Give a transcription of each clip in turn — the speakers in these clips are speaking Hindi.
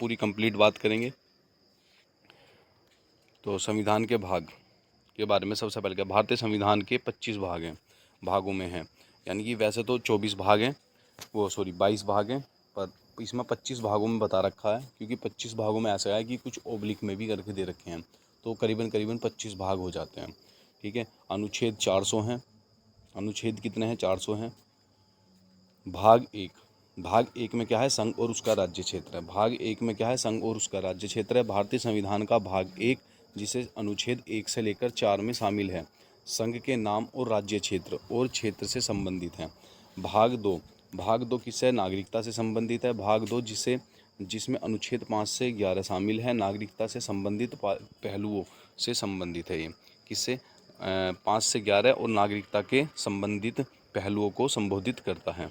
पूरी कंप्लीट बात करेंगे। तो संविधान के भाग के बारे में सबसे पहले क्या, भारतीय संविधान के 25 भाग हैं, भागों में हैं। यानी कि वैसे तो 24 भाग हैं, 22 भाग हैं, पर इसमें 25 भागों में बता रखा है, क्योंकि 25 भागों में ऐसा है कि कुछ ओब्लिक में भी करके दे रखे हैं, तो करीबन 25 भाग हो जाते हैं। ठीक है। अनुच्छेद 400 हैं। अनुच्छेद कितने हैं? 400 हैं। भाग एक में क्या है? संघ और उसका राज्य क्षेत्र है। भाग एक में क्या है? संघ और उसका राज्य क्षेत्र है। भारतीय संविधान का भाग एक, जिसे अनुच्छेद 1 से लेकर 4 में शामिल है, संघ के नाम और राज्य क्षेत्र और क्षेत्र से संबंधित है। भाग दो किससे? नागरिकता से संबंधित है। भाग दो जिसमें अनुच्छेद 5 से 11 शामिल है, नागरिकता से संबंधित पहलुओं से संबंधित है। ये किससे? 5 से 11 और नागरिकता के संबंधित पहलुओं को संबोधित करता है।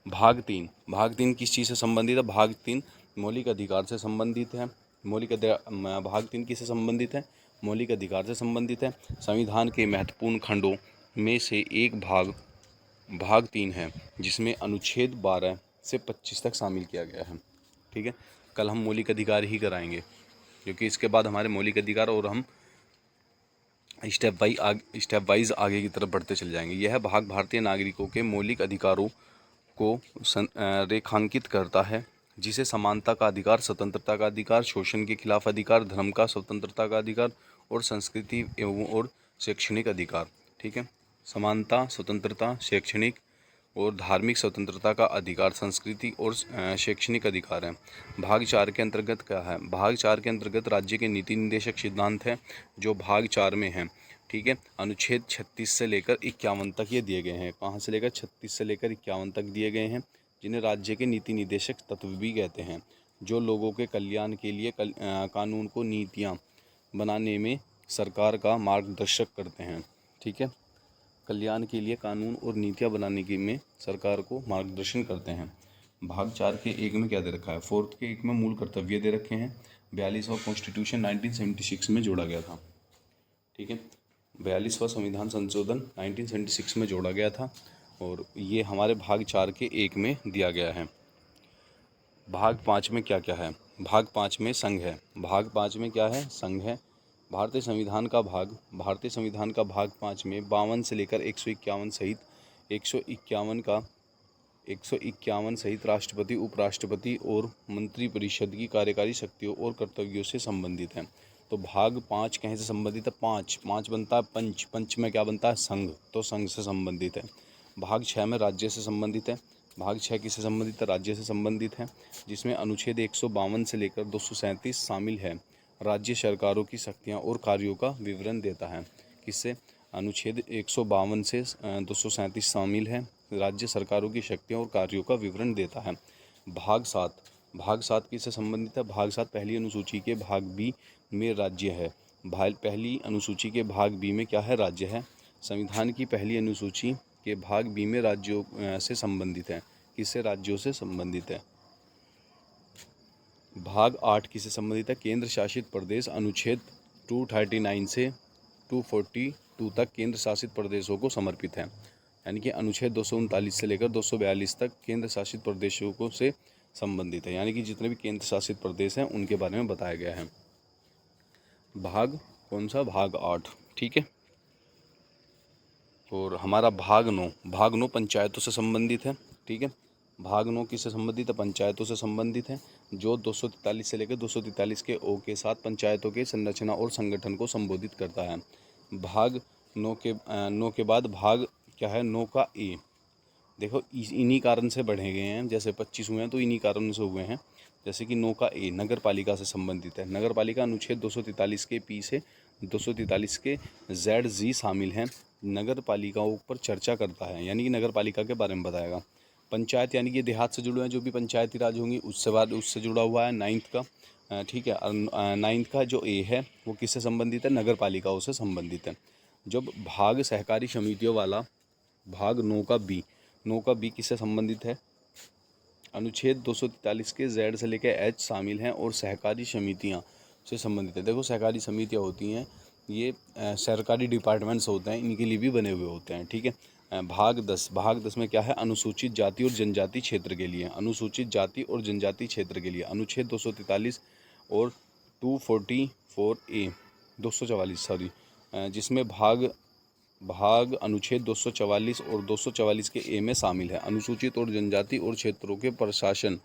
भाग तीन किस चीज़ से संबंधित है? भाग 3 मौलिक अधिकार से संबंधित है। भाग 3 किससे संबंधित है? मौलिक अधिकार से संबंधित है। संविधान के महत्वपूर्ण खंडों में से एक भाग 3 है, जिसमें अनुच्छेद 12 से 25 तक शामिल किया गया है। ठीक है। कल हम मौलिक अधिकार ही कराएंगे, क्योंकि इसके बाद हमारे मौलिक अधिकार और हम स्टेप वाइज आगे की तरफ बढ़ते चले जाएंगे। यह भाग भारतीय नागरिकों के मौलिक अधिकारों को रेखांकित करता है, जिसे समानता का अधिकार, स्वतंत्रता का अधिकार, शोषण के खिलाफ अधिकार, धर्म का स्वतंत्रता का अधिकार और संस्कृति एवं और शैक्षणिक अधिकार। ठीक है। समानता, स्वतंत्रता, शैक्षणिक और धार्मिक स्वतंत्रता का अधिकार, संस्कृति और शैक्षणिक अधिकार है। भाग 4 के अंतर्गत क्या है? भाग 4 के अंतर्गत राज्य के नीति निर्देशक सिद्धांत है, जो भाग 4 में है। ठीक है। अनुच्छेद 36 से लेकर 51 तक ये दिए गए हैं। कहाँ से लेकर? 36 से लेकर 51 तक दिए गए हैं, जिन्हें राज्य के नीति निर्देशक तत्व भी कहते हैं, जो लोगों के कल्याण के लिए कानून को नीतियाँ बनाने में सरकार का मार्गदर्शक करते हैं। ठीक है। कल्याण के लिए कानून और नीतियाँ बनाने के में सरकार को मार्गदर्शन करते हैं। भाग 4 के 1 में क्या दे रखा है? 4 के 1 में मूल कर्तव्य दे रखे हैं। 42वां कॉन्स्टिट्यूशन 1976 में जोड़ा गया था। ठीक है। 42वां संविधान संशोधन 1976 में जोड़ा गया था, और ये हमारे भाग 4 के 1 में दिया गया है। भाग 5 में क्या क्या है? भाग 5 में संघ है। भाग 5 में क्या है? संघ है। भारतीय संविधान का भाग 5 में 52 से लेकर 151 सहित 151 सहित राष्ट्रपति, उपराष्ट्रपति और मंत्रिपरिषद की कार्यकारी शक्तियों और कर्तव्यों से संबंधित है। तो भाग 5 कहीं से संबंधित है? पाँच बनता है पंच में क्या बनता है? संघ, तो संघ से संबंधित है। भाग 6 में राज्य से संबंधित है। भाग 6 किससे संबंधित है? राज्य से संबंधित है, जिसमें अनुच्छेद 152 से लेकर 237 शामिल है। राज्य सरकारों की शक्तियाँ और कार्यों का विवरण देता है। किससे? अनुच्छेद 152 से 237 शामिल है, राज्य सरकारों की शक्तियों और कार्यों का विवरण देता है। भाग 7 किससे संबंधित है? भाग 7 पहली अनुसूची के भाग बी में राज्य है। पहली अनुसूची के भाग बी में क्या है? राज्य है। संविधान की पहली अनुसूची के भाग बी में राज्यों से संबंधित है। किससे? राज्यों से संबंधित है। भाग 8 किससे संबंधित है? केंद्र शासित प्रदेश। अनुच्छेद 239 से 242 तक केंद्र शासित प्रदेशों को समर्पित है। यानी कि अनुच्छेद 239 से लेकर 242 तक केंद्र शासित प्रदेशों को से संबंधित है, यानी कि जितने भी केंद्र शासित प्रदेश हैं उनके बारे में बताया गया है। भाग कौन सा? भाग 8। ठीक है। और हमारा भाग 9 पंचायतों से संबंधित है। ठीक है। भाग 9 किससे संबंधित है? पंचायतों से संबंधित है, जो 243 से लेकर 243 के ओ के साथ पंचायतों के संरचना और संगठन को संबोधित करता है। भाग 9 के बाद भाग क्या है? 9 का ए। देखो, इन्हीं कारण से बढ़े गए हैं, जैसे 25 हुए हैं तो इन्हीं कारण से हुए हैं। जैसे कि 9 का ए नगर पालिका से संबंधित है। नगर पालिका अनुच्छेद 243 के पी से 243 के जेड जी शामिल हैं। नगर पालिकाओं पर चर्चा करता है, यानी कि नगर पालिका के बारे में बताएगा। पंचायत यानी कि देहात से जुड़े हैं जो भी पंचायती राज होंगी, उससे जुड़ा हुआ है 9th का। ठीक है। 9th का जो ए है वो किससे संबंधित है? नगर पालिकाओं से संबंधित है। जब भाग सहकारी समितियों वाला भाग 9 का बी किससे संबंधित है? अनुच्छेद 243 के जेड से लेकर एच शामिल हैं और सहकारी समितियां से संबंधित है। देखो, सहकारी समितियां होती हैं, ये सरकारी डिपार्टमेंट्स होते हैं, इनके लिए भी बने हुए होते हैं। ठीक है। भाग 10 में क्या है, अनुसूचित जाति और जनजाति क्षेत्र के लिए, अनुसूचित जाति और जनजाति क्षेत्र के लिए अनुच्छेद 243 और 244A 244 सॉरी, जिसमें भाग अनुच्छेद 244 और 244 के ए में शामिल है, अनुसूचित और जनजाति और क्षेत्रों के प्रशासन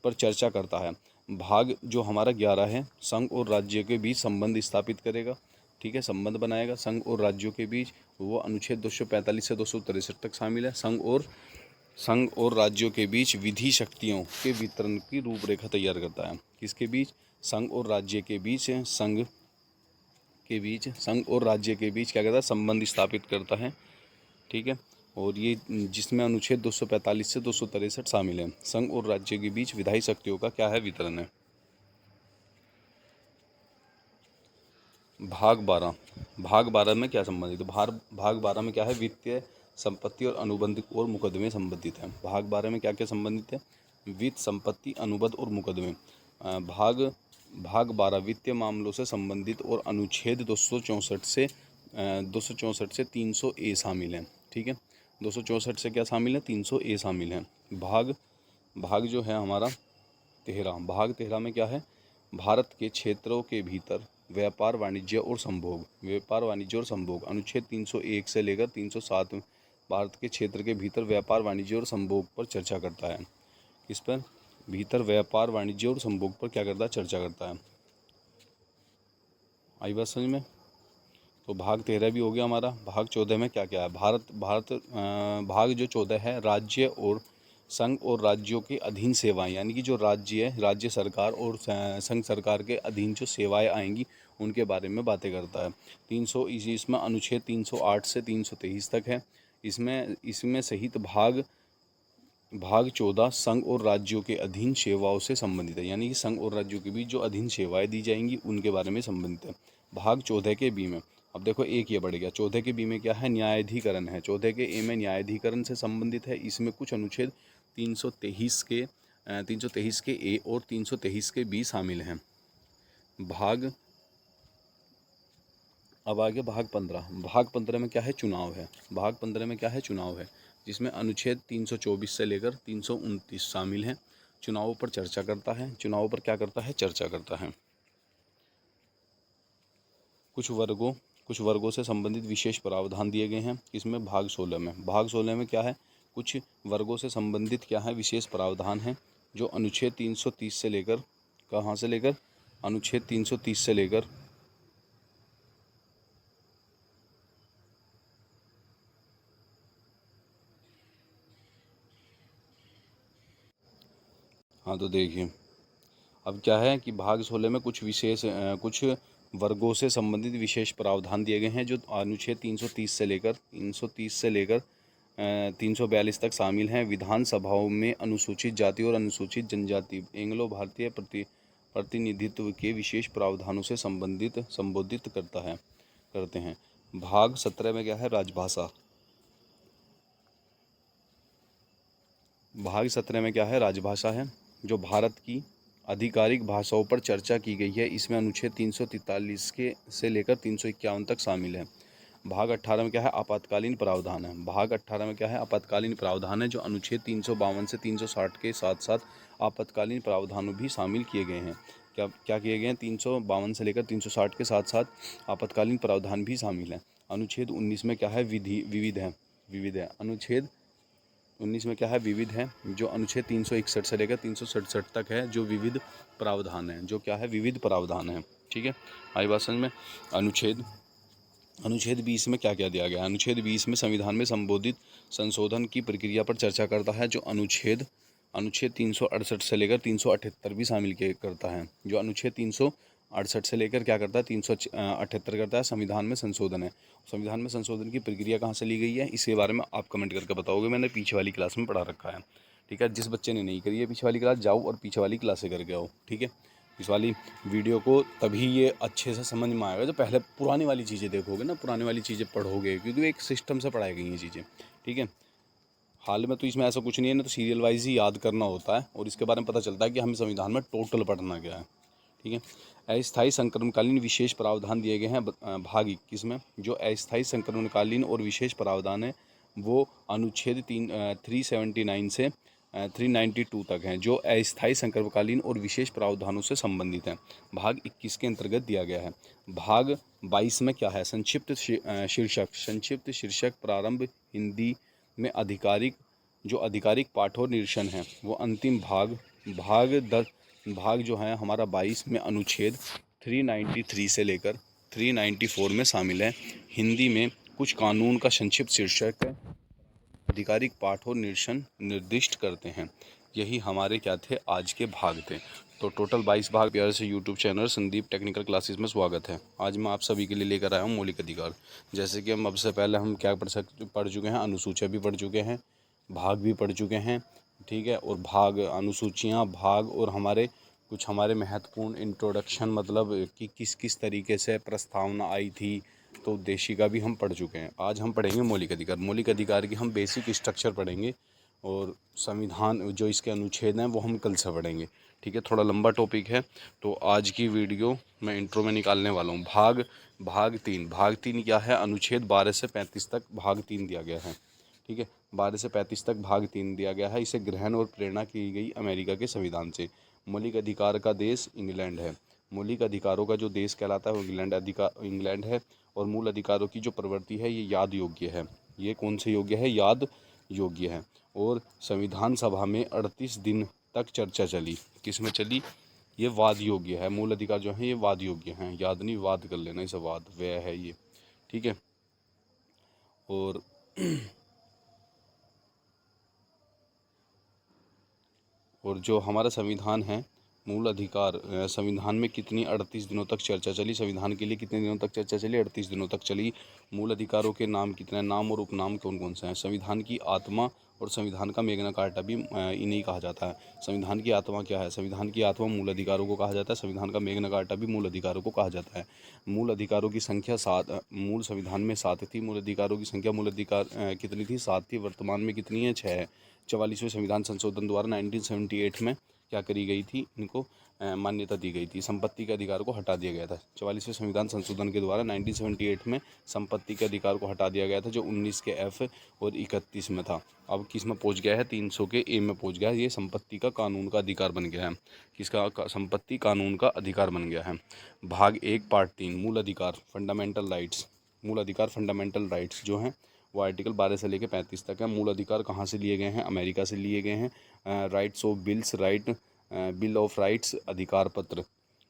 पर चर्चा करता है। भाग जो हमारा 11 है, संघ और राज्य के बीच संबंध स्थापित करेगा, ठीक है, संबंध बनाएगा संघ और राज्यों के बीच, वो अनुच्छेद 245 से 263 तक शामिल है। संघ और राज्यों के बीच विधि शक्तियों के वितरण की रूपरेखा तैयार करता है। किसके बीच? संघ और राज्य के बीच, संघ और राज्य के बीच क्या करता है, संबंध स्थापित करता है, ठीक है। और ये जिसमें अनुच्छेद 245 से 263 शामिल है। संघ और राज्य के बीच विधायी शक्तियों का क्या है, वितरण है। भाग 12 में क्या संबंधित है? भाग 12 में क्या है, वित्तीय संपत्ति और अनुबंध और मुकदमे संबंधित है। भाग 12 में क्या क्या संबंधित है, वित्त, संपत्ति, अनुबंध और मुकदमे। भाग 12 वित्तीय मामलों से संबंधित और अनुच्छेद 264 से 300A शामिल है, ठीक है। 264 से क्या शामिल है, 300A शामिल है। भाग जो है हमारा 13, भाग 13 में क्या है, भारत के क्षेत्रों के भीतर व्यापार वाणिज्य और संभोग, अनुच्छेद 301 से लेकर 307 में भारत के क्षेत्र के भीतर व्यापार वाणिज्य और संभोग पर चर्चा करता है। किस पर? भीतर व्यापार वाणिज्य और संभोग पर क्या करता है, चर्चा करता है। आई बात समझ में? तो भाग 13 भी हो गया हमारा। भाग 14 में क्या क्या है, भाग जो 14 है, राज्य और संघ और राज्यों के अधीन सेवाएं, यानी कि जो राज्य सरकार और संघ सरकार के अधीन जो सेवाएं आएंगी उनके बारे में बातें करता है। इसमें अनुच्छेद 308 से 323 तक है। इसमें सहित भाग 14 संघ और राज्यों के अधीन सेवाओं से संबंधित है, यानी कि संघ और राज्यों के बीच जो अधीन सेवाएं दी जाएंगी उनके बारे में संबंधित है। भाग 14 के बी में, अब देखो एक ये बढ़ गया, 14 के बी में क्या है, न्यायाधिकरण है। 14 के ए में न्यायाधिकरण से संबंधित है। इसमें कुछ अनुच्छेद 323 के ए और 323 के बी शामिल हैं। अब आगे भाग 15 में क्या है, चुनाव है। भाग 15 में क्या है, चुनाव है, जिसमें अनुच्छेद 324 से लेकर 329 शामिल हैं। चुनावों पर चर्चा करता है। चुनावों पर क्या करता है, चर्चा करता है। कुछ वर्गों से संबंधित विशेष प्रावधान दिए गए हैं। इसमें भाग 16 में क्या है, कुछ वर्गों से संबंधित क्या है, विशेष प्रावधान हैं, जो अनुच्छेद 330 से लेकर, कहाँ से लेकर, अनुच्छेद 330 से लेकर हाँ, तो देखिए अब क्या है कि भाग 16 में कुछ वर्गों से संबंधित विशेष प्रावधान दिए गए हैं, जो अनुच्छेद 330 से लेकर 342 तक शामिल हैं। विधानसभाओं में अनुसूचित जाति और अनुसूचित जनजाति एंग्लो भारतीय प्रतिनिधित्व के विशेष प्रावधानों से संबोधित करते हैं। भाग 17 में क्या है, राजभाषा। भाग 17 में क्या है, राजभाषा है, जो भारत की आधिकारिक भाषाओं पर चर्चा की गई है। इसमें अनुच्छेद 343 के से लेकर 351 तक शामिल है। भाग 18 में क्या है, आपातकालीन प्रावधान है। भाग 18 में क्या है, आपातकालीन प्रावधान है, जो अनुच्छेद 352 से 360 के साथ साथ आपातकालीन प्रावधान भी शामिल किए गए हैं। क्या किए गए हैं, 352 से लेकर 360 के साथ साथ आपातकालीन प्रावधान भी शामिल हैं। अनुच्छेद 19 में क्या है, विविध है। अनुच्छेद 19 में क्या है, विविध है, जो अनुच्छेद 361 से लेकर 367 तक है, जो विविध प्रावधान है, जो क्या है, विविध प्रावधान है, ठीक है। आई बात समझ में? अनुच्छेद 20 में क्या क्या दिया गया है, अनुच्छेद 20 में संविधान में संबोधित संशोधन की प्रक्रिया पर चर्चा करता है, जो अनुच्छेद 368 से लेकर 378 भी शामिल करता है। जो अनुच्छेद 368 से लेकर क्या करता है, 378 करता है, संविधान में संशोधन है। संविधान में संशोधन की प्रक्रिया कहाँ से ली गई है, इसके बारे में आप कमेंट करके बताओगे। मैंने पीछे वाली क्लास में पढ़ा रखा है, ठीक है। जिस बच्चे ने नहीं करी है पीछे वाली क्लास, जाओ और पीछे वाली क्लास से करके आओ, ठीक है। इस वाली वीडियो को तभी ये अच्छे से समझ में आएगा, जो पहले पुरानी वाली चीज़ें देखोगे ना, पुरानी वाली चीज़ें पढ़ोगे, क्योंकि एक सिस्टम से पढ़ाई गई ये चीज़ें, ठीक है। हाल में तो इसमें ऐसा कुछ नहीं है ना, तो सीरियल वाइज ही याद करना होता है, और इसके बारे में पता चलता है कि हमें संविधान में टोटल पढ़ना क्या है, ठीक है। अस्थायी संक्रमणकालीन विशेष प्रावधान दिए गए हैं भाग 21 में। जो अस्थायी संक्रमणकालीन और विशेष प्रावधान है, वो अनुच्छेद 379 से 392 तक हैं, जो अस्थायी संकल्पकालीन और विशेष प्रावधानों से संबंधित हैं। भाग 21 के अंतर्गत दिया गया है। भाग 22 में क्या है? संक्षिप्त शीर्षक प्रारंभ हिंदी में आधिकारिक पाठ और निरीक्षण है वो अंतिम भाग। भाग जो है हमारा 22 में अनुच्छेद 393 से लेकर 394 में शामिल है। हिंदी में कुछ कानून का संक्षिप्त शीर्षक है, आधिकारिक पाठ और निरीक्षण निर्दिष्ट करते हैं। यही हमारे क्या थे, आज के भाग थे। तो टोटल 22 भाग। प्यारे से YouTube channel Sandeep technical classes में स्वागत है। आज मैं आप सभी के लिए लेकर आया हूँ मौलिक अधिकार। जैसे कि हम अब से पहले हम क्या पढ़ चुके हैं, अनुसूचियाँ भी पढ़ चुके हैं, भाग भी पढ़ चुके हैं, ठीक है। और भाग, अनुसूचियाँ, भाग और हमारे महत्वपूर्ण इंट्रोडक्शन, मतलब कि किस किस तरीके से प्रस्तावना आई थी, तो उद्देशिका भी हम पढ़ चुके हैं। आज हम पढ़ेंगे मौलिक अधिकार। मौलिक अधिकार की हम बेसिक स्ट्रक्चर पढ़ेंगे और संविधान जो इसके अनुच्छेद हैं वो हम कल से पढ़ेंगे, ठीक है। थोड़ा लंबा टॉपिक है, तो आज की वीडियो मैं इंट्रो में निकालने वाला हूँ। भाग 3 क्या है? अनुच्छेद 12 से 35 तक भाग 3 दिया गया है, ठीक है। 12 से 35 तक भाग 3 दिया गया है। इसे ग्रहण और प्रेरणा की गई अमेरिका के संविधान से। मौलिक अधिकार का देश इंग्लैंड है। मौलिक अधिकारों का जो देश कहलाता है वो इंग्लैंड है। और मूल अधिकारों की जो प्रवृत्ति है ये याद योग्य है। ये कौन से योग्य है? याद योग्य है। और संविधान सभा में 38 दिन तक चर्चा चली। किस में चली? ये वाद योग्य है। मूल अधिकार जो है ये वाद योग्य हैं। याद नहीं, वाद कर लेना, इसे वाद व्यय है ये, ठीक है। और जो हमारा संविधान है, मूल अधिकार, संविधान में कितनी 38 दिनों तक चर्चा चली। संविधान के लिए कितने दिनों तक चर्चा चली? 38 दिनों तक चली। मूल अधिकारों के नाम कितने? नाम और उपनाम कौन कौन से हैं? संविधान की आत्मा और संविधान का मैग्ना कार्टा भी इन्हीं कहा जाता है। संविधान की आत्मा क्या है? संविधान की आत्मा मूल अधिकारों को कहा जाता है। संविधान का मैग्ना कार्टा भी मूल अधिकारों को कहा जाता है। मूल अधिकारों की संख्या 7, मूल संविधान में 7 थी। मूल अधिकारों की संख्या मूल अधिकार कितनी थी? 7 थी। वर्तमान में कितनी है? 6 है। 44वें संविधान संशोधन द्वारा 1978 में क्या करी गई थी? इनको मान्यता दी गई थी। संपत्ति के अधिकार को हटा दिया गया था। 44वें संविधान संशोधन के द्वारा 1978 में संपत्ति के अधिकार को हटा दिया गया था, जो 19 के F और 31 में था। अब किस में पहुंच गया है? 300 के A में पहुंच गया है। ये संपत्ति का कानून का अधिकार बन गया है। किसका? संपत्ति कानून का अधिकार बन गया है। भाग 1 पार्ट 3 मूल अधिकार फंडामेंटल राइट्स। मूल अधिकार फंडामेंटल राइट्स जो हैं वो आर्टिकल 12 से लेकर 35 तक है। मूल अधिकार कहाँ से लिए गए हैं? अमेरिका से लिए गए हैं। Rights of bill of rights, अधिकार पत्र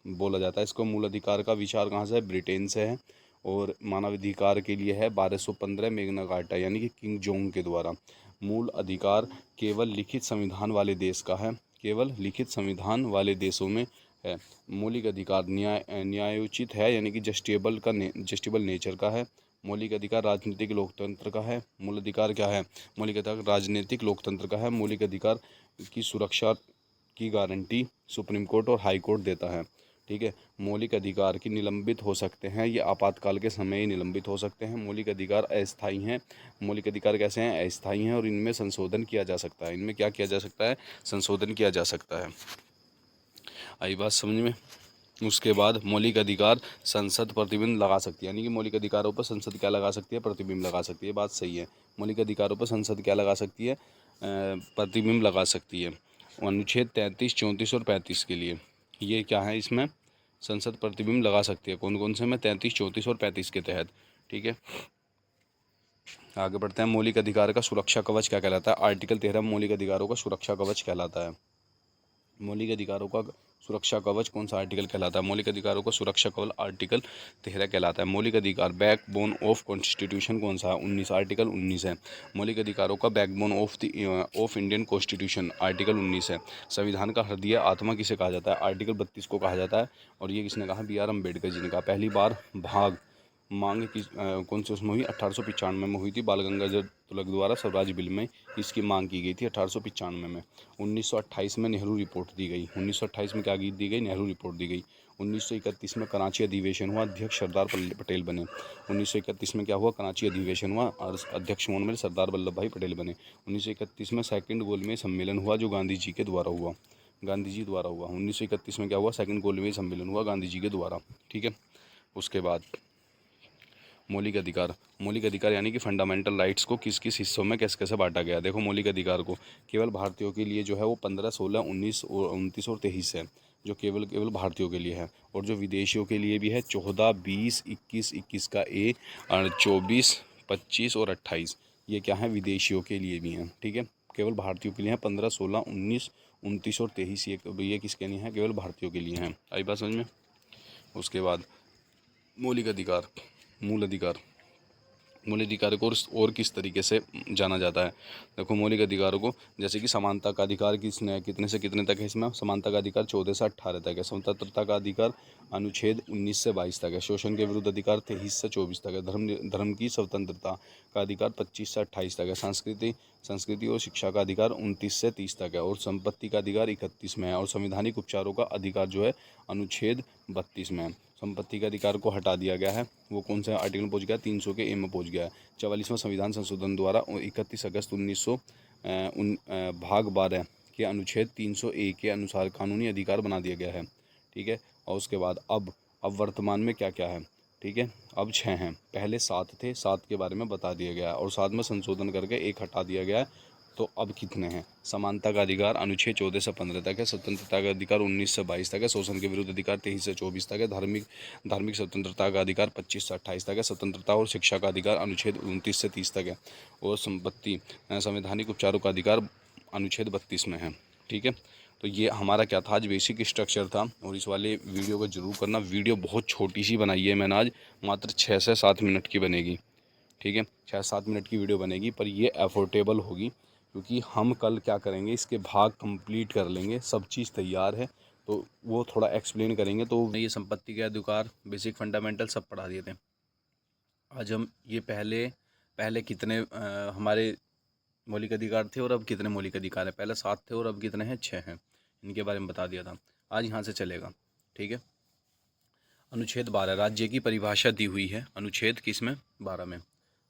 बोला जाता है इसको। मूल अधिकार का विचार कहाँ से है? ब्रिटेन से है। और मानवाधिकार के लिए है 1215 मैग्ना कार्टा, यानी कि किंग जोंग के द्वारा। मूल अधिकार केवल लिखित संविधान वाले देश का है, केवल लिखित संविधान वाले देशों में है। मौलिक अधिकार न्यायोचित है, यानी कि जस्टिबल नेचर का है। मौलिक अधिकार राजनीतिक लोकतंत्र का है। मूल अधिकार क्या है? मौलिक अधिकार राजनीतिक लोकतंत्र का है। मौलिक अधिकार की सुरक्षा की गारंटी सुप्रीम कोर्ट और हाई कोर्ट देता है, ठीक है। मौलिक अधिकार की निलंबित हो सकते हैं, ये आपातकाल के समय ही निलंबित हो सकते हैं। मौलिक अधिकार अस्थायी हैं। मौलिक अधिकार कैसे हैं? अस्थायी हैं। और इनमें संशोधन किया जा सकता है। इनमें क्या किया जा सकता है? संशोधन किया जा सकता है। आई बात समझ में? उसके बाद मौलिक अधिकार संसद प्रतिबंध लगा सकती है, यानी कि मौलिक अधिकारों पर संसद क्या लगा सकती है? प्रतिबंध लगा सकती है। बात सही है। मौलिक अधिकारों पर संसद क्या लगा सकती है? प्रतिबंध लगा सकती है। अनुच्छेद 33, 34 और 35 के लिए ये क्या है? इसमें संसद प्रतिबंध लगा सकती है। कौन कौन से में? 33, 34 और 35 के तहत, ठीक है। आगे बढ़ते हैं। मौलिक अधिकार का सुरक्षा कवच क्या कहलाता है? आर्टिकल 13 मौलिक अधिकारों का सुरक्षा कवच कहलाता है। मौलिक अधिकारों का सुरक्षा कवच कौन सा आर्टिकल कहलाता है? मौलिक अधिकारों का सुरक्षा कवच आर्टिकल 13 कहलाता है। मौलिक अधिकार बैकबोन ऑफ कॉन्स्टिट्यूशन कौन सा है? 19, आर्टिकल 19 है। मौलिक अधिकारों का backbone of Indian constitution article 19 है। संविधान का हृदय आत्मा किसे कहा जाता है? आर्टिकल 32 को कहा जाता है। और ये किसने कहा? B.R. अम्बेडकर जी ने कहा। पहली बार भाग मांग की कौन सी उसमें हुई? 1895 में हुई थी। बाल गंगाधर तिलक द्वारा स्वराज बिल में इसकी मांग की गई थी 1895 में। 1928 में नेहरू रिपोर्ट दी गई। 1928 में क्या दी गई? नेहरू रिपोर्ट दी गई। 1931 में कराची अधिवेशन हुआ, अध्यक्ष सरदार पटेल बने। 1931 में क्या हुआ? कराची अधिवेशन हुआ और अध्यक्ष कौन बने? सरदार वल्लभ भाई पटेल बने। 1931 में सेकंड गोलमेज सम्मेलन हुआ, जो गांधी जी के द्वारा हुआ, गांधी जी द्वारा हुआ। 1931 में क्या हुआ? सेकंड गोलमेज सम्मेलन हुआ गांधी जी के द्वारा, ठीक है। उसके बाद मौलिक अधिकार यानी कि फंडामेंटल राइट्स को किस किस हिस्सों में कैसे कैसे बांटा गया है। देखो, मौलिक अधिकार को केवल भारतीयों के लिए जो है वो 15, 16, 19 और 29 और 23 है, जो केवल भारतीयों के लिए है। और जो विदेशियों के लिए भी है 14, 20, 21, 21 का ए, और 24, 25 और 28, ये क्या है, विदेशियों के लिए भी हैं। ठीक है, केवल भारतीयों के लिए हैं 15, 16, 19, 29 और 23, ये किसके लिए हैं, केवल भारतीयों के लिए हैं। आई बात समझ में। उसके बाद मौलिक अधिकार, मूल अधिकार। मौलिक अधिकार को और किस तरीके से जाना जाता है। देखो, मौलिक अधिकारों को जैसे कि समानता का अधिकार किसने कितने से कितने तक है, इसमें समानता का अधिकार 14 से 18 तक है। स्वतंत्रता का अधिकार अनुच्छेद 19 से 22 तक है। शोषण के विरुद्ध अधिकार 23 से 24 तक है। धर्म की स्वतंत्रता का अधिकार 25 से 28 तक है। संस्कृति और शिक्षा का अधिकार 29 से 30 तक है। और संपत्ति का अधिकार 31 में है। और संवैधानिक उपचारों का अधिकार जो है अनुच्छेद 32 में है। संपत्ति के अधिकार को हटा दिया गया है, वो कौन सा आर्टिकल पहुंच गया, 300 के ए में पहुंच गया है। 44वां संविधान संशोधन द्वारा 31 अगस्त 1900 भाग 12 के अनुच्छेद 300 ए के अनुसार कानूनी अधिकार बना दिया गया है। ठीक है, और उसके बाद अब वर्तमान में क्या क्या है। ठीक है, अब 6 हैं, पहले 7 थे, 7 के बारे में बता दिया गया है और 7 में संशोधन करके 1 हटा दिया गया है। तो अब कितने हैं। समानता का अधिकार अनुच्छेद 14 से 15 तक है। स्वतंत्रता का अधिकार 19 से 22 तक है। शोषण के विरुद्ध अधिकार 23 से 24 तक है। धार्मिक स्वतंत्रता का अधिकार 25 से 28 तक है। स्वतंत्रता और शिक्षा का अधिकार अनुच्छेद 29 से 30 तक है। और संवैधानिक उपचारों का अधिकार अनुच्छेद 32 में है। ठीक है, तो ये हमारा क्या था, आज बेसिक स्ट्रक्चर था। और इस वाले वीडियो को जरूर करना। वीडियो बहुत छोटी सी बनाई है मैंने आज, मात्र 6 से 7 मिनट की बनेगी। ठीक है, 6-7 मिनट की वीडियो बनेगी, पर ये एफोर्डेबल होगी, क्योंकि हम कल क्या करेंगे, इसके भाग कंप्लीट कर लेंगे, सब चीज़ तैयार है, तो वो थोड़ा एक्सप्लेन करेंगे। तो ये संपत्ति के अधिकार, बेसिक फंडामेंटल सब पढ़ा दिए थे। आज हम ये पहले कितने हमारे मौलिक अधिकार थे और अब कितने मौलिक अधिकार है। पहले 7 थे और अब कितने हैं, 6 हैं। इनके बारे में बता दिया था। आज यहाँ से चलेगा। ठीक है, अनुच्छेद 12 राज्य की परिभाषा दी हुई है। अनुच्छेद किसमें, 12 में।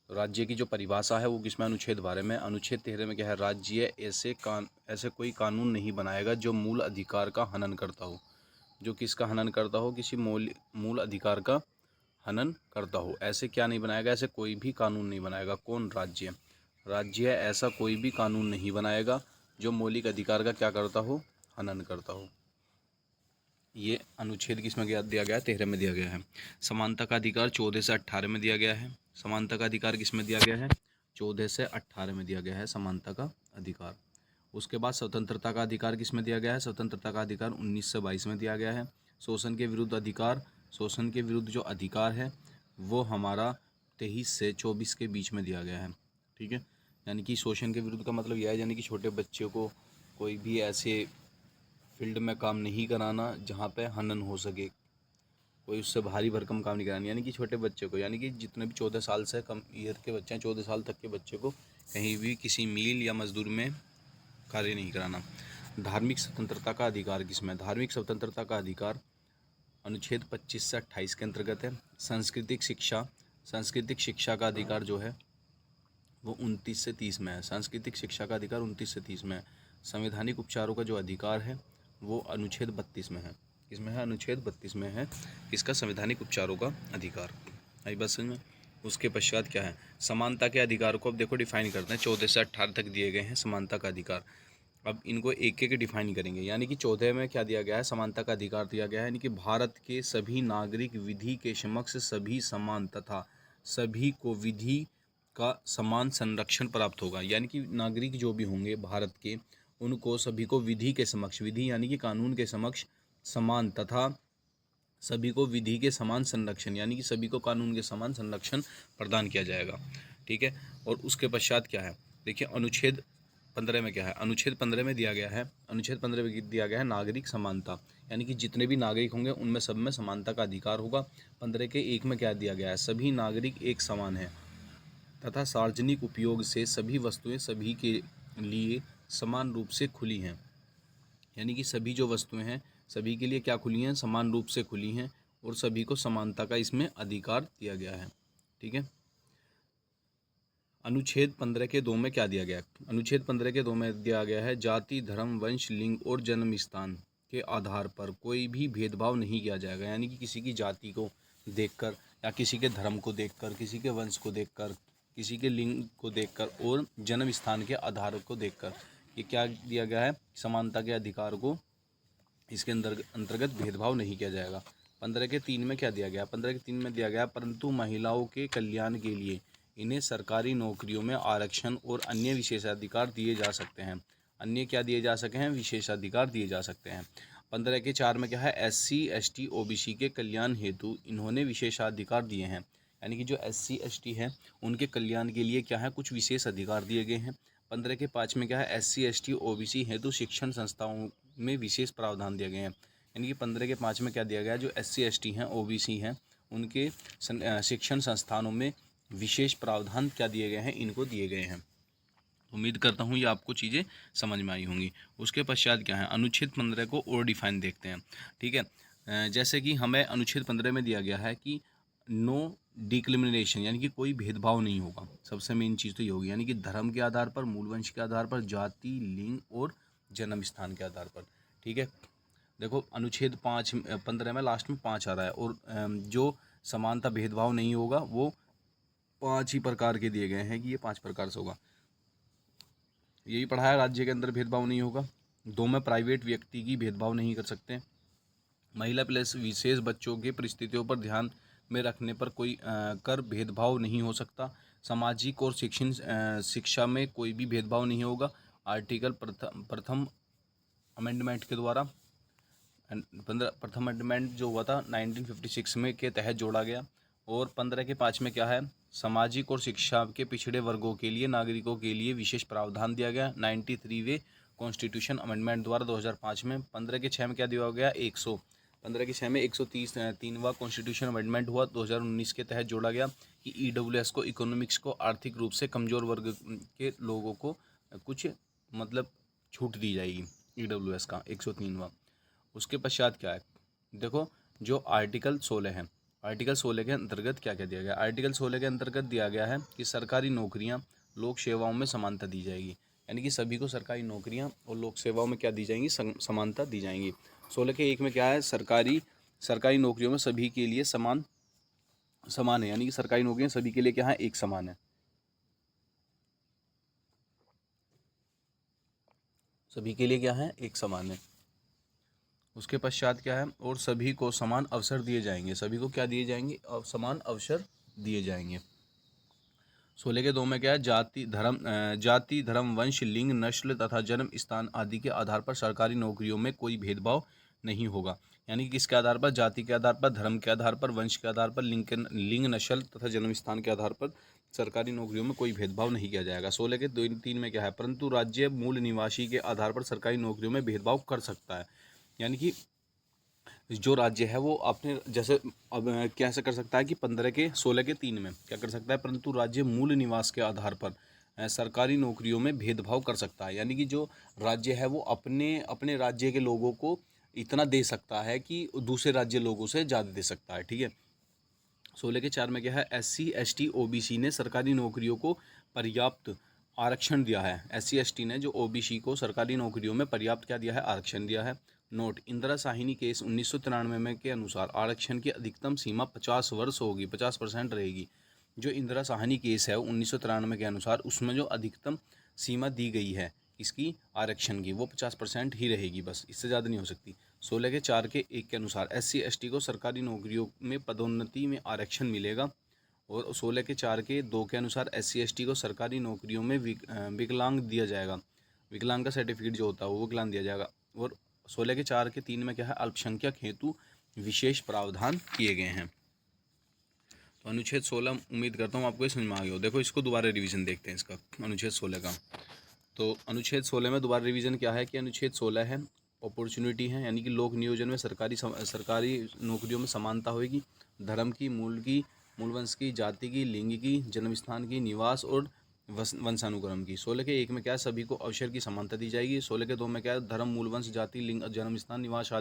तो राज्य की जो परिभाषा है वो किसमें, अनुच्छेद 12 में। अनुच्छेद 13 में क्या है, राज्य ऐसे कोई कानून नहीं बनाएगा जो मूल अधिकार का हनन करता हो। जो किसका हनन करता हो, किसी मूल अधिकार का हनन करता हो, ऐसे क्या नहीं बनाएगा, ऐसे कोई भी कानून नहीं बनाएगा। कौन, राज्य ऐसा कोई भी कानून नहीं बनाएगा जो मौलिक अधिकार का क्या करता हो, हनन करता हो। ये अनुच्छेद किसमें दिया गया है, 13 में दिया गया है। समानता का अधिकार 14 से 18 में दिया गया है। समानता का अधिकार किसमें दिया गया है, 14 से 18 में दिया गया है समानता का अधिकार। उसके बाद स्वतंत्रता का अधिकार किसमें दिया गया है, स्वतंत्रता का अधिकार 19 से 22 में दिया गया है। शोषण के विरुद्ध अधिकार, शोषण के विरुद्ध जो अधिकार है वो हमारा 23 से 24 के बीच में दिया गया है। ठीक है, यानी कि शोषण के विरुद्ध का मतलब यह है, यानी कि छोटे बच्चे को कोई भी ऐसे फील्ड में काम नहीं कराना जहाँ पे हनन हो सके, कोई उससे भारी भरकम काम नहीं कराना। यानी कि छोटे बच्चे को, यानी कि जितने भी 14 साल से कम ईयर के बच्चे हैं, 14 साल तक के बच्चे को कहीं भी किसी मिल या मजदूर में कार्य नहीं कराना। धार्मिक स्वतंत्रता का अधिकार किसमें, धार्मिक स्वतंत्रता का अधिकार अनुच्छेद 25 से 28 के अंतर्गत है। सांस्कृतिक शिक्षा का अधिकार जो है वो 29 से 30 में है। सांस्कृतिक शिक्षा का अधिकार 29 से 30 में है। संवैधानिक उपचारों का जो अधिकार है वो अनुच्छेद 32 में है। इसमें है, अनुच्छेद 32 में है इसका संवैधानिक उपचारों का अधिकार। आई बात समझ में। उसके पश्चात क्या है, समानता के अधिकार को अब देखो डिफाइन करते हैं। 14 से 18 तक दिए गए हैं समानता का अधिकार। अब इनको एक एक डिफाइन करेंगे। यानी कि 14 में क्या दिया गया है, समानता का अधिकार दिया गया है, यानी कि भारत के सभी नागरिक विधि के समक्ष सभी समान तथा सभी को विधि का समान संरक्षण प्राप्त होगा। यानी कि नागरिक जो भी होंगे भारत के, उनको सभी को विधि के समक्ष, विधि यानी कि कानून के समक्ष समान तथा सभी को विधि के समान संरक्षण, यानी कि सभी को कानून के समान संरक्षण प्रदान किया जाएगा। ठीक है, और उसके पश्चात क्या है, देखिए अनुच्छेद 15 में क्या है, अनुच्छेद 15 में दिया गया है, अनुच्छेद 15 में दिया गया है नागरिक समानता, यानी कि जितने भी नागरिक होंगे उनमें सब में समानता का अधिकार होगा। 15 के 1 में क्या दिया गया है, सभी नागरिक एक समान है तथा सार्वजनिक उपयोग से सभी वस्तुएं सभी के लिए समान रूप से खुली हैं। यानी कि सभी जो वस्तुएं हैं सभी के लिए क्या खुली हैं, समान रूप से खुली हैं, और सभी को समानता का इसमें अधिकार दिया गया है। ठीक है, अनुच्छेद 15 के 2 में क्या दिया गया है, अनुच्छेद 15 के 2 में दिया गया है, जाति, धर्म, वंश, लिंग और जन्म स्थान के आधार पर कोई भी भेदभाव नहीं किया जाएगा। यानी कि किसी की जाति को देखकर या किसी के धर्म को देखकर, किसी के वंश को देखकर, किसी के लिंग को देखकर और जन्म स्थान के आधार को देखकर ये क्या दिया गया है, समानता के अधिकार को इसके अंतर्गत भेदभाव नहीं किया जाएगा। 15 के 3 में क्या दिया गया, 15 के 3 में दिया गया परंतु महिलाओं के कल्याण के लिए इन्हें सरकारी नौकरियों में आरक्षण और अन्य विशेषाधिकार दिए जा सकते हैं। अन्य क्या दिए जा सके हैं, विशेषाधिकार दिए जा सकते हैं। 15 के 4 में क्या है, SC ST OBC के कल्याण हेतु इन्होंने विशेषाधिकार दिए हैं। यानी कि जो SC ST है उनके कल्याण के लिए क्या है, कुछ विशेष अधिकार दिए गए हैं। 15 के 5 में क्या है, SC ST OBC हेतु शिक्षण संस्थाओं में विशेष प्रावधान दिए गए हैं। यानी कि 15 के 5 में क्या दिया गया, जो SC ST हैं OBC हैं उनके शिक्षण संस्थानों में विशेष प्रावधान क्या दिए गए हैं, इनको दिए गए हैं। उम्मीद करता हूँ ये आपको चीज़ें समझ में आई होंगी। उसके पश्चात क्या है, अनुच्छेद 15 को और डिफाइन देखते हैं। ठीक है, जैसे कि हमें अनुच्छेद 15 में दिया गया है कि नो डिस्क्रिमिनेशन, यानी कि कोई भेदभाव नहीं होगा। सबसे मेन चीज़ तो ये होगी, यानी कि धर्म के आधार पर, मूल वंश के आधार पर, जाति, लिंग और जन्म स्थान के आधार पर। ठीक है, देखो अनुच्छेद 15 में लास्ट में 5 आ रहा है और जो समानता भेदभाव नहीं होगा वो 5 ही प्रकार के दिए गए हैं कि ये 5 प्रकार से होगा। यही पढ़ा है, राज्य के अंदर भेदभाव नहीं होगा। 2 में प्राइवेट व्यक्ति की भेदभाव नहीं कर सकते। महिला प्लस विशेष बच्चों की परिस्थितियों पर ध्यान में रखने पर कोई कर भेदभाव नहीं हो सकता। सामाजिक और शिक्षा में कोई भी भेदभाव नहीं होगा। आर्टिकल प्रथम अमेंडमेंट के द्वारा प्रथम अमेंडमेंट जो हुआ था 1956 में के तहत जोड़ा गया। और 15 के 5 में क्या है, सामाजिक और शिक्षा के पिछड़े वर्गों के लिए नागरिकों के लिए विशेष प्रावधान दिया गया 93वें कॉन्स्टिट्यूशन अमेंडमेंट द्वारा 2005 में। 15 के 6 में क्या दिया गया, 15 के 6 में 133वां कॉन्स्टिट्यूशन अमेंडमेंट हुआ 2019 के तहत जोड़ा गया कि EWS को, इकोनॉमिक्स को, आर्थिक रूप से कमज़ोर वर्ग के लोगों को कुछ मतलब छूट दी जाएगी, EWS का 103वां। उसके पश्चात क्या है, देखो जो आर्टिकल 16 है, आर्टिकल 16 के अंतर्गत क्या क्या दिया गया। आर्टिकल 16 के अंतर्गत दिया गया है कि सरकारी नौकरियां, लोक सेवाओं में समानता दी जाएगी। यानी कि सभी को सरकारी नौकरियां और लोक सेवाओं में क्या दी जाएंगी, समानता दी जाएंगी। 16 के 1 में क्या है, सरकारी नौकरियों में सभी के लिए समान है। यानी कि सरकारी नौकरियां सभी के लिए क्या है, एक समान है। सभी के लिए क्या है, एक समान है। उसके पश्चात क्या है, और सभी को समान अवसर दिए जाएंगे। सभी को क्या दिए जाएंगे, समान अवसर दिए जाएंगे। 16 के 2 में क्या है, जाति धर्म वंश लिंग नस्ल तथा जन्म स्थान आदि के आधार पर सरकारी नौकरियों में कोई भेदभाव नहीं होगा। यानी कि किसके आधार पर, जाति के आधार पर, धर्म के आधार पर, वंश के आधार पर, लिंग नस्ल तथा जन्म स्थान के आधार पर सरकारी नौकरियों में कोई भेदभाव नहीं किया जाएगा। 16 के 3 में क्या है, परंतु राज्य मूल निवासी के आधार पर सरकारी नौकरियों में भेदभाव कर सकता है। यानी कि जो राज्य है वो अपने जैसे अब कैसे कर सकता है कि 15 के 16 के 3 में क्या कर सकता है, परंतु राज्य मूल निवास के आधार पर सरकारी नौकरियों में भेदभाव कर सकता है। यानी कि जो राज्य है वो अपने राज्य के लोगों को इतना दे सकता है कि दूसरे राज्य लोगों से ज़्यादा दे सकता है। ठीक है, 16 के 4 में क्या है, SC ST OBC ने सरकारी नौकरियों को पर्याप्त आरक्षण दिया है। SC ST ने जो OBC को सरकारी नौकरियों में पर्याप्त क्या दिया है, आरक्षण दिया है। नोट, इंदिरा साहिनी केस 1993 में के अनुसार आरक्षण की अधिकतम सीमा 50 वर्ष होगी, 50% रहेगी। जो इंदिरा साहनी केस है 1993 के अनुसार, उसमें जो अधिकतम सीमा दी गई है इसकी आरक्षण की, वो 50% ही रहेगी, बस इससे ज़्यादा नहीं हो सकती। 16 के 4 के 1 के अनुसार SC ST को सरकारी नौकरियों में पदोन्नति में आरक्षण मिलेगा। और 16 के 4 के 2 के अनुसार SC ST को सरकारी नौकरियों में विकलांग दिया जाएगा। विकलांग का सर्टिफिकेट जो होता है वो विकलांग दिया जाएगा। और 16 के 4 के 3 में क्या है, अल्पसंख्यक हेतु विशेष प्रावधान किए गए हैं। तो अनुच्छेद 16 उम्मीद करता हूँ आपको समझ में आ गया हो। देखो इसको दोबारा रिवीजन देखते हैं इसका, अनुच्छेद 16 का। तो अनुच्छेद 16 में दोबारा रिवीजन क्या है कि अनुच्छेद 16 है अपॉर्चुनिटी है, यानी कि लोक नियोजन में सरकारी नौकरियों में समानता होगी। धर्म की, मूल वंश की, जाति की, लिंग की, जन्म स्थान की, निवास और वंशानुक्रम की। 16 के 1 में क्या है, सभी को अवसर की समानता दी जाएगी। 16 के 2 में क्या है, धर्म, मूल वंश, जाति, लिंग, जन्म स्थान, निवास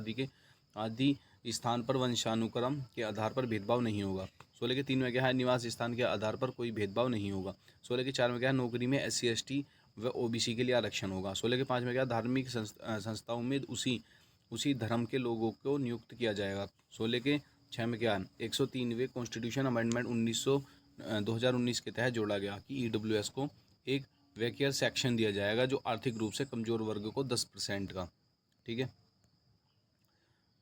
आदि स्थान पर वंशानुक्रम के आधार पर भेदभाव नहीं होगा। 16 के 3 में क्या है, निवास स्थान के आधार पर कोई भेदभाव नहीं होगा। 16 के 4 में क्या है, नौकरी में SC ST व OBC के लिए आरक्षण होगा। 16 के 5 में क्या, धार्मिक संस्थाओं में उसी धर्म के लोगों को नियुक्त किया जाएगा। 16 के छः में क्या है, 103वें कॉन्स्टिट्यूशन अमेंडमेंट 2019 के तहत जोड़ा गया कि EWS को एक वेकेयर सेक्शन दिया जाएगा जो आर्थिक रूप से कमजोर वर्ग को 10% का। ठीक है।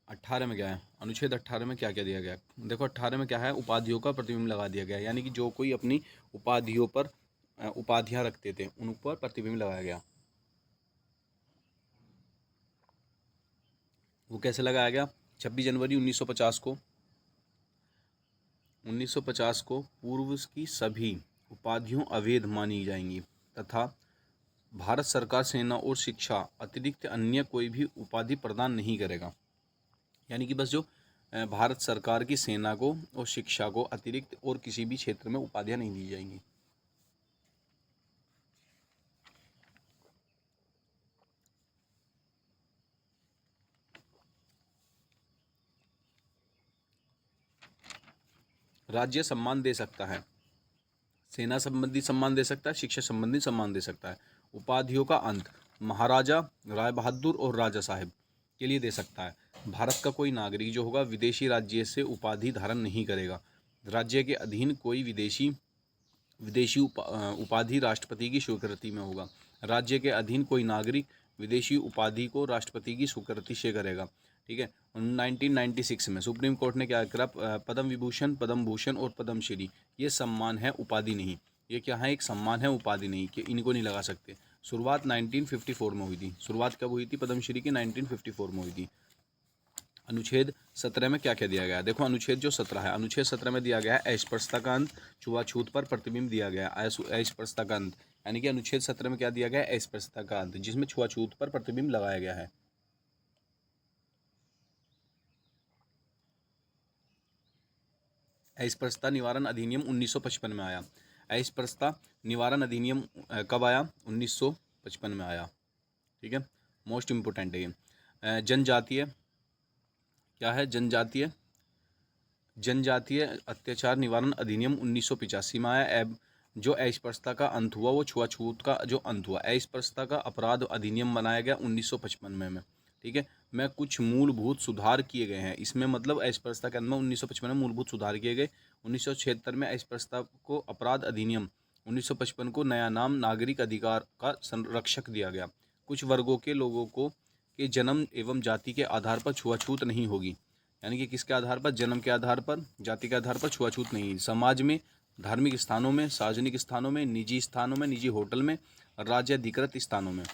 18 में क्या है, अनुच्छेद 18 में क्या क्या दिया गया, देखो 18 में क्या है, उपाधियों का प्रतिबिंब लगा दिया गया, यानी कि जो कोई अपनी उपाधियों पर उपाधियां रखते थे उन पर प्रतिबिंब लगाया गया। वो कैसे लगाया गया, 26 जनवरी 1950 को पूर्व की सभी उपाधियों अवैध मानी जाएंगी तथा भारत सरकार सेना और शिक्षा अतिरिक्त अन्य कोई भी उपाधि प्रदान नहीं करेगा। यानी कि बस जो भारत सरकार की सेना को और शिक्षा को अतिरिक्त और किसी भी क्षेत्र में उपाधियां नहीं दी जाएंगी। राज्य सम्मान दे सकता है, सेना संबंधी सम्मान दे सकता है, शिक्षा संबंधी सम्मान दे सकता है। उपाधियों का अंत महाराजा, राय बहादुर और राजा साहेब के लिए दे सकता है। भारत का कोई नागरिक जो होगा विदेशी राज्य से उपाधि धारण नहीं करेगा। राज्य के अधीन कोई विदेशी उपाधि राष्ट्रपति की स्वीकृति में होगा। राज्य के अधीन कोई नागरिक विदेशी उपाधि को राष्ट्रपति की स्वीकृति से करेगा। ठीक है। 1996 में सुप्रीम कोर्ट ने क्या करा, पद्म विभूषण, पद्म भूषण और पद्मश्री ये सम्मान है, उपाधि नहीं। ये क्या है, एक सम्मान है, उपाधि नहीं, कि इनको नहीं लगा सकते। शुरुआत 1954 में हुई थी। शुरुआत कब हुई थी पद्मश्री की, 1954 में हुई थी। अनुच्छेद 17 में क्या क्या दिया गया है, देखो अनुच्छेद जो 17 है, अनुच्छेद 17 में दिया गया है अस्पृश्यता का अंत, छुआछूत पर प्रतिबिंब दिया गया है। अस्पृश्यता का अंत यानी कि अनुच्छेद 17 में क्या दिया गया है, अस्पृश्यता का अंत, जिसमें छुआछूत पर प्रतिबिंब लगाया गया है। अस्पृश्यता निवारण अधिनियम 1955 में आया। अस्पृश्यता निवारण अधिनियम कब आया, 1955 में आया। ठीक है, मोस्ट इम्पोर्टेंट है ये। जनजातीय क्या है, जनजातीय अत्याचार निवारण अधिनियम 1985 में आया। अब जो अस्पृश्यता का अंत हुआ वो छुआछूत का जो अंत हुआ। अस्पृश्यता का अपराध अधिनियम बनाया गया 1955 में। ठीक है, में कुछ मूलभूत सुधार किए गए हैं इसमें, मतलब अस्पृश्यता के अंदर 1955 में मूलभूत सुधार किए गए। 1976 में अस्पृश्यता को अपराध अधिनियम 1955 को नया नाम नागरिक अधिकार का संरक्षक दिया गया। कुछ वर्गों के लोगों को के जन्म एवं जाति के आधार पर छुआछूत नहीं होगी। यानी कि किसके आधार पर, जन्म के आधार पर, जाति के आधार पर छुआछूत नहीं। समाज में, धार्मिक स्थानों में, सार्वजनिक स्थानों में, निजी स्थानों में, निजी होटल में, राज्य अधिकृत स्थानों में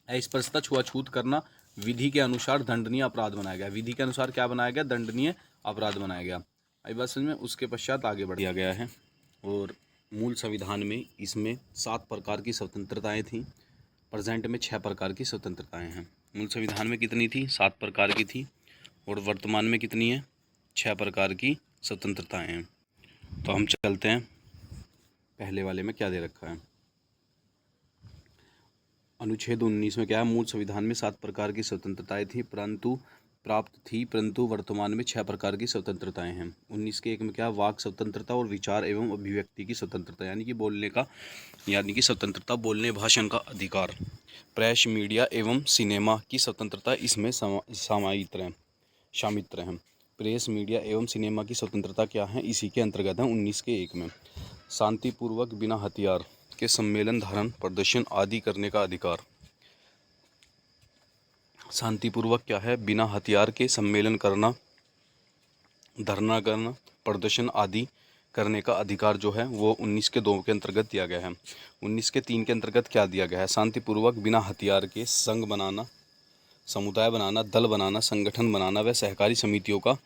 अस्पृश्यता छुआछूत करना विधि के अनुसार दंडनीय अपराध बनाया गया। विधि के अनुसार क्या बनाया गया, दंडनीय अपराध बनाया गया। आई बात समझ में। उसके पश्चात आगे बढ़ दिया गया है। और मूल संविधान में इसमें 7 प्रकार की स्वतंत्रताएं थी। प्रेजेंट में 6 प्रकार की स्वतंत्रताएं हैं। मूल संविधान में कितनी थी, 7 प्रकार की थी, और वर्तमान में कितनी है, 6 प्रकार की स्वतंत्रताएं हैं। तो हम चलते हैं पहले वाले में क्या दे रखा है। अनुच्छेद 19 में क्या है, मूल संविधान में 7 प्रकार की स्वतंत्रताएं थी परंतु वर्तमान में 6 प्रकार की स्वतंत्रताएं हैं। 19 के 1 में क्या, वाक स्वतंत्रता और विचार एवं अभिव्यक्ति की स्वतंत्रता, यानी कि स्वतंत्रता, बोलने भाषण का अधिकार, प्रेस, मीडिया एवं सिनेमा की स्वतंत्रता इसमें शामिल हैं। प्रेस, मीडिया एवं सिनेमा की स्वतंत्रता क्या है, इसी के अंतर्गत है 19 के 1 में। शांतिपूर्वक बिना हथियार के सम्मेलन, धारण, प्रदर्शन आदि करने का अधिकार। शांतिपूर्वक क्या है, बिना हथियार के सम्मेलन करना, धरना करना, प्रदर्शन आदि करने का अधिकार जो है वो 19 के 2 के अंतर्गत दिया गया है। 19 के 3 के अंतर्गत क्या दिया गया है, शांतिपूर्वक बिना हथियार के संघ बनाना, समुदाय बनाना, दल बनाना, संगठन बनाना व सहकारी समितियों का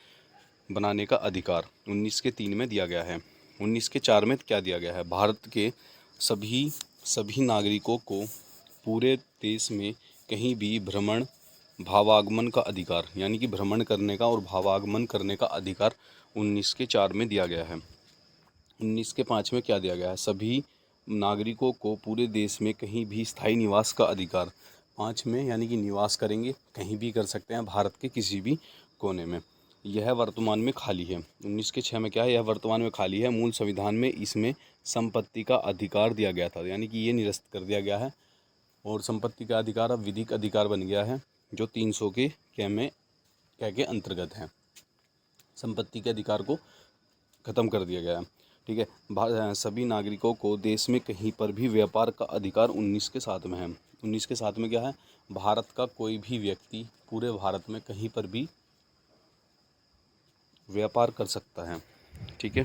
बनाने का अधिकार 19 के 3 में दिया गया है। 19 के 4 में क्या दिया गया है, भारत के सभी नागरिकों को पूरे देश में कहीं भी भ्रमण, भावागमन का अधिकार, यानी कि भ्रमण करने का और भावागमन करने का अधिकार 19 के 4 में दिया गया है। 19 के 5 में क्या दिया गया है, सभी नागरिकों को पूरे देश में कहीं भी स्थायी निवास का अधिकार। 5 में यानी कि निवास करेंगे, कहीं भी कर सकते हैं भारत के किसी भी कोने में। यह वर्तमान में खाली है। 19 के 6 में क्या है, यह वर्तमान में खाली है। मूल संविधान में इसमें संपत्ति का अधिकार दिया गया था, यानी कि ये निरस्त कर दिया गया है और संपत्ति का अधिकार अब विधिक अधिकार बन गया है, जो 300 के क्या के अंतर्गत है। संपत्ति के अधिकार को ख़त्म कर दिया गया है। ठीक है। सभी नागरिकों को देश में कहीं पर भी व्यापार का अधिकार 19 के साथ में है। 19 के साथ में क्या है? भारत का कोई भी व्यक्ति पूरे भारत में कहीं पर भी व्यापार कर सकता है। ठीक है।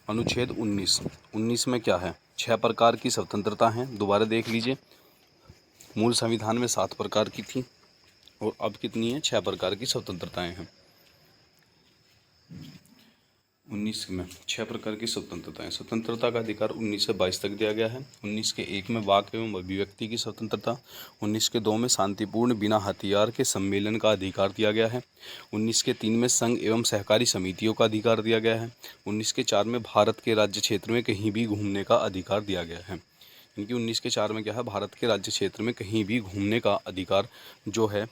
अनुच्छेद 19 में क्या है? 6 प्रकार की स्वतंत्रता हैं। दोबारा देख लीजिए, मूल संविधान में 7 प्रकार की थी और अब कितनी है? 6 प्रकार की स्वतंत्रताएं हैं। 19 में 6 प्रकार की स्वतंत्रताएं। स्वतंत्रता का अधिकार 19 से 22 तक दिया गया है। 19 के 1 में वाक एवं अभिव्यक्ति की स्वतंत्रता। 19 के 2 में शांतिपूर्ण बिना हथियार के सम्मेलन का अधिकार दिया गया है। 19 के 3 में संघ एवं सहकारी समितियों का अधिकार दिया गया है। 19 के 4 में भारत के राज्य क्षेत्र में कहीं भी घूमने का अधिकार दिया गया है। यानी 19 के 4 में क्या है? भारत के राज्य क्षेत्र में कहीं भी घूमने का अधिकार जो है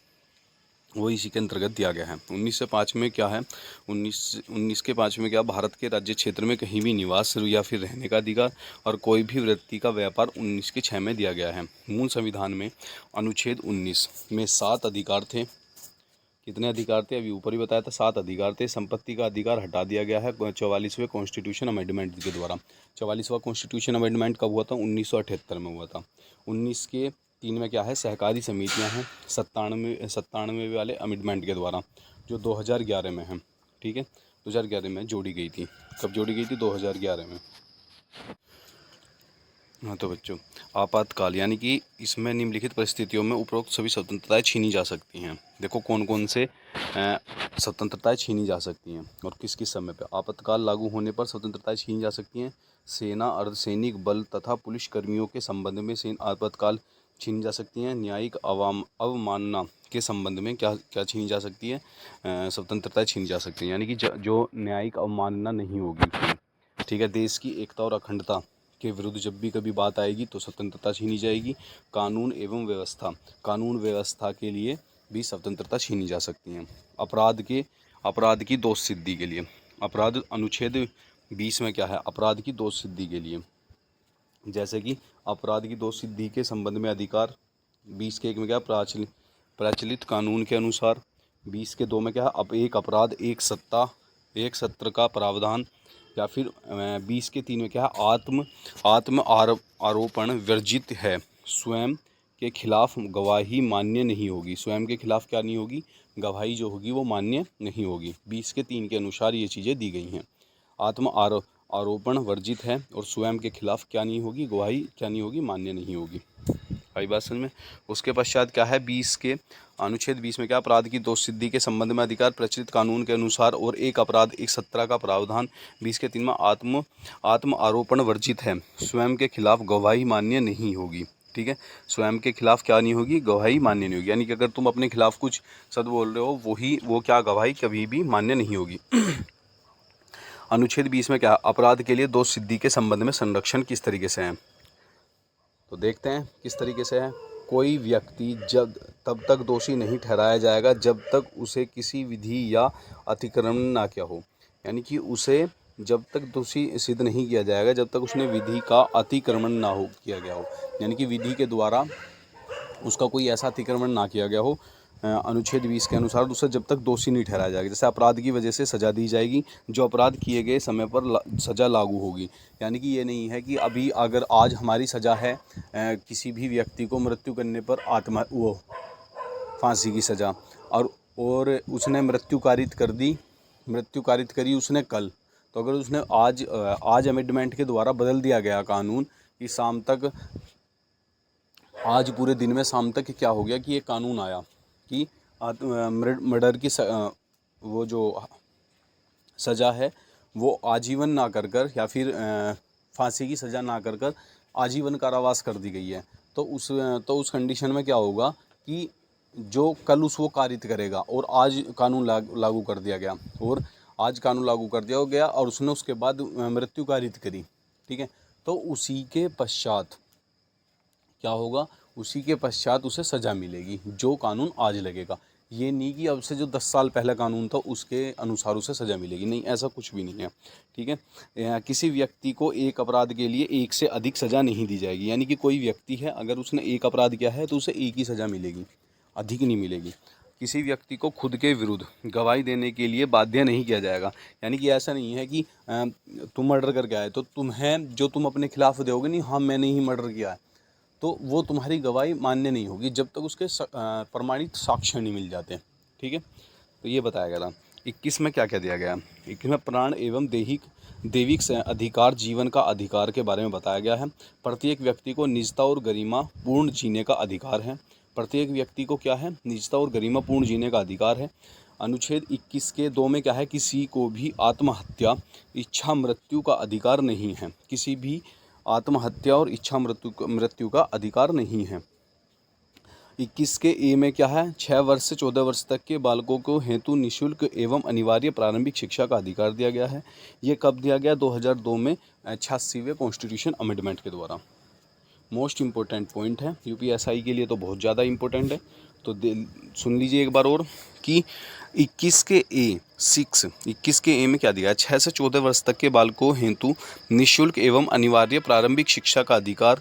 वो इसी के अंतर्गत दिया गया है। 19 से 5 में क्या है? 19 के 5 में क्या? भारत के राज्य क्षेत्र में कहीं भी निवास या फिर रहने का अधिकार और कोई भी वृत्ति का व्यापार 19 के 6 में दिया गया है। मूल संविधान में अनुच्छेद 19 में 7 अधिकार थे। कितने अधिकार थे? अभी ऊपर ही बताया था, 7 अधिकार थे। संपत्ति का अधिकार हटा दिया गया है 44वें कॉन्स्टिट्यूशन अमेंडमेंट के द्वारा। 44वां कॉन्स्टिट्यूशन अमेंडमेंट कब हुआ था? 1978 में हुआ था। 19 के 3 में क्या है? सहकारी समितियां हैं 97वें वाले अमेंडमेंट के द्वारा, जो 2011 में है। ठीक है, 2011 में जोड़ी गई थी। कब जोड़ी गई थी? 2011 में। हाँ तो बच्चों, आपातकाल यानी कि इसमें निम्नलिखित परिस्थितियों में उपरोक्त सभी स्वतंत्रताएं छीनी जा सकती हैं। देखो कौन कौन से स्वतंत्रताएं छीनी जा सकती हैं और किस किस समय पे। आपातकाल लागू होने पर स्वतंत्रताएं छीनी जा सकती हैं। सेना, अर्धसैनिक बल तथा पुलिस कर्मियों के संबंध में आपातकाल छीनी जा सकती हैं। न्यायिक अवमानना के संबंध में क्या छीनी जा सकती है? स्वतंत्रताएं छीनी जा सकती हैं। यानी कि जो न्यायिक अवमानना नहीं होगी, ठीक है, देश की एकता और अखंडता के विरुद्ध जब भी कभी बात आएगी तो स्वतंत्रता छीनी जाएगी। कानून व्यवस्था के लिए भी स्वतंत्रता छीनी जा सकती है। अपराध की दोष सिद्धि के लिए, अनुच्छेद 20 में क्या है? अपराध की दोष सिद्धि के लिए, जैसे कि अपराध की दोष सिद्धि के संबंध में अधिकार 20 के 1 में क्या? प्रचलित कानून के अनुसार। 20 के 2 में क्या है? अब एक अपराध एक सत्र का प्रावधान। या फिर 20 के 3 में क्या है? आत्म आरोपण वर्जित है। स्वयं के खिलाफ गवाही मान्य नहीं होगी। स्वयं के खिलाफ क्या नहीं होगी? गवाही जो होगी वो मान्य नहीं होगी। 20 के 3 के अनुसार ये चीज़ें दी गई हैं। आरोपण वर्जित है और स्वयं के खिलाफ क्या नहीं होगी? गवाही क्या नहीं होगी? मान्य नहीं होगी। आई बात समझ में? उसके पश्चात क्या है? अनुच्छेद 20 में क्या? अपराध की दोष सिद्धि के संबंध में अधिकार प्रचलित कानून के अनुसार और एक अपराध एक सत्र का प्रावधान। 20 के 3 में आत्म आरोपण वर्जित है। स्वयं के खिलाफ गवाही मान्य नहीं होगी। ठीक है, स्वयं के खिलाफ क्या नहीं होगी? गवाही मान्य नहीं होगी। यानी कि अगर तुम अपने खिलाफ कुछ सच बोल रहे हो, वो क्या गवाही कभी भी मान्य नहीं होगी। अनुच्छेद 20 में क्या? अपराध के लिए दोष सिद्धि के संबंध में संरक्षण किस तरीके से है? तो देखते हैं किस तरीके से है। कोई व्यक्ति तब तक दोषी नहीं ठहराया जाएगा जब तक उसे किसी विधि या अतिक्रमण ना किया हो। यानी कि उसे जब तक दोषी सिद्ध नहीं किया जाएगा जब तक उसने विधि का अतिक्रमण ना हो किया गया हो। यानी कि विधि के द्वारा उसका कोई ऐसा अतिक्रमण ना किया गया हो अनुच्छेद 20 के अनुसार, उसे जब तक दोषी नहीं ठहराया जाएगा। जैसे अपराध की वजह से सज़ा दी जाएगी, जो अपराध किए गए समय पर सज़ा लागू होगी। यानी कि ये नहीं है कि अभी अगर आज हमारी सज़ा है किसी भी व्यक्ति को मृत्यु करने पर फांसी की सज़ा, और उसने मृत्यु कारित करी उसने कल, तो अगर उसने आज अमेंडमेंट के द्वारा बदल दिया गया कानून कि शाम तक, आज पूरे दिन में शाम तक क्या हो गया कि ये कानून आया कि मर्डर की वो जो सज़ा है वो आजीवन ना कर या फिर फांसी की सज़ा ना कर आजीवन कारावास कर दी गई है। तो उस कंडीशन में क्या होगा कि जो कल उसको कारित करेगा और आज कानून लागू कर दिया गया, और आज कानून लागू कर दिया गया और उसने उसके बाद मृत्यु कारित करी, ठीक है, तो उसी के पश्चात क्या होगा? उसी के पश्चात उसे सज़ा मिलेगी जो कानून आज लगेगा। ये नहीं कि अब से जो 10 साल पहले कानून था उसके अनुसार उसे सज़ा मिलेगी, नहीं, ऐसा कुछ भी नहीं है। ठीक है, किसी व्यक्ति को एक अपराध के लिए एक से अधिक सज़ा नहीं दी जाएगी। यानी कि कोई व्यक्ति है, अगर उसने एक अपराध किया है तो उसे एक ही सज़ा मिलेगी, अधिक नहीं मिलेगी। किसी व्यक्ति को खुद के विरुद्ध गवाही देने के लिए बाध्य नहीं किया जाएगा। यानी कि ऐसा नहीं है कि तुम मर्डर करके आए तो तुम्हें जो तुम अपने खिलाफ दोगे नहीं, हाँ मैंने ही मर्डर किया है, तो वो तुम्हारी गवाही मान्य नहीं होगी जब तक उसके प्रमाणित साक्ष्य नहीं मिल जाते। ठीक है, तो ये बताया गया था। 21 में क्या क्या दिया गया? 21 में प्राण एवं दैविक अधिकार, जीवन का अधिकार के बारे में बताया गया है। प्रत्येक व्यक्ति को निजता और गरिमा पूर्ण जीने का अधिकार है। प्रत्येक व्यक्ति को क्या है? निजता और गरिमा पूर्ण जीने का अधिकार है। अनुच्छेद 21 के 2 में क्या है? किसी को भी आत्महत्या, इच्छा मृत्यु का अधिकार नहीं है। किसी भी आत्महत्या और इच्छा मृत्यु का अधिकार नहीं है। 21 के ए में क्या है? 6 वर्ष से 14 वर्ष तक के बालकों को हेतु निःशुल्क एवं अनिवार्य प्रारंभिक शिक्षा का अधिकार दिया गया है। ये कब दिया गया? 2002 में 86वें कॉन्स्टिट्यूशन अमेंडमेंट के द्वारा। मोस्ट इम्पोर्टेंट पॉइंट है, यूपीएसआई के लिए तो बहुत ज़्यादा इम्पोर्टेंट है। तो सुन लीजिए एक बार और कि 21 के ए में क्या दिया है? 6 से 14 वर्ष तक के बालकों हेतु निःशुल्क एवं अनिवार्य प्रारंभिक शिक्षा का अधिकार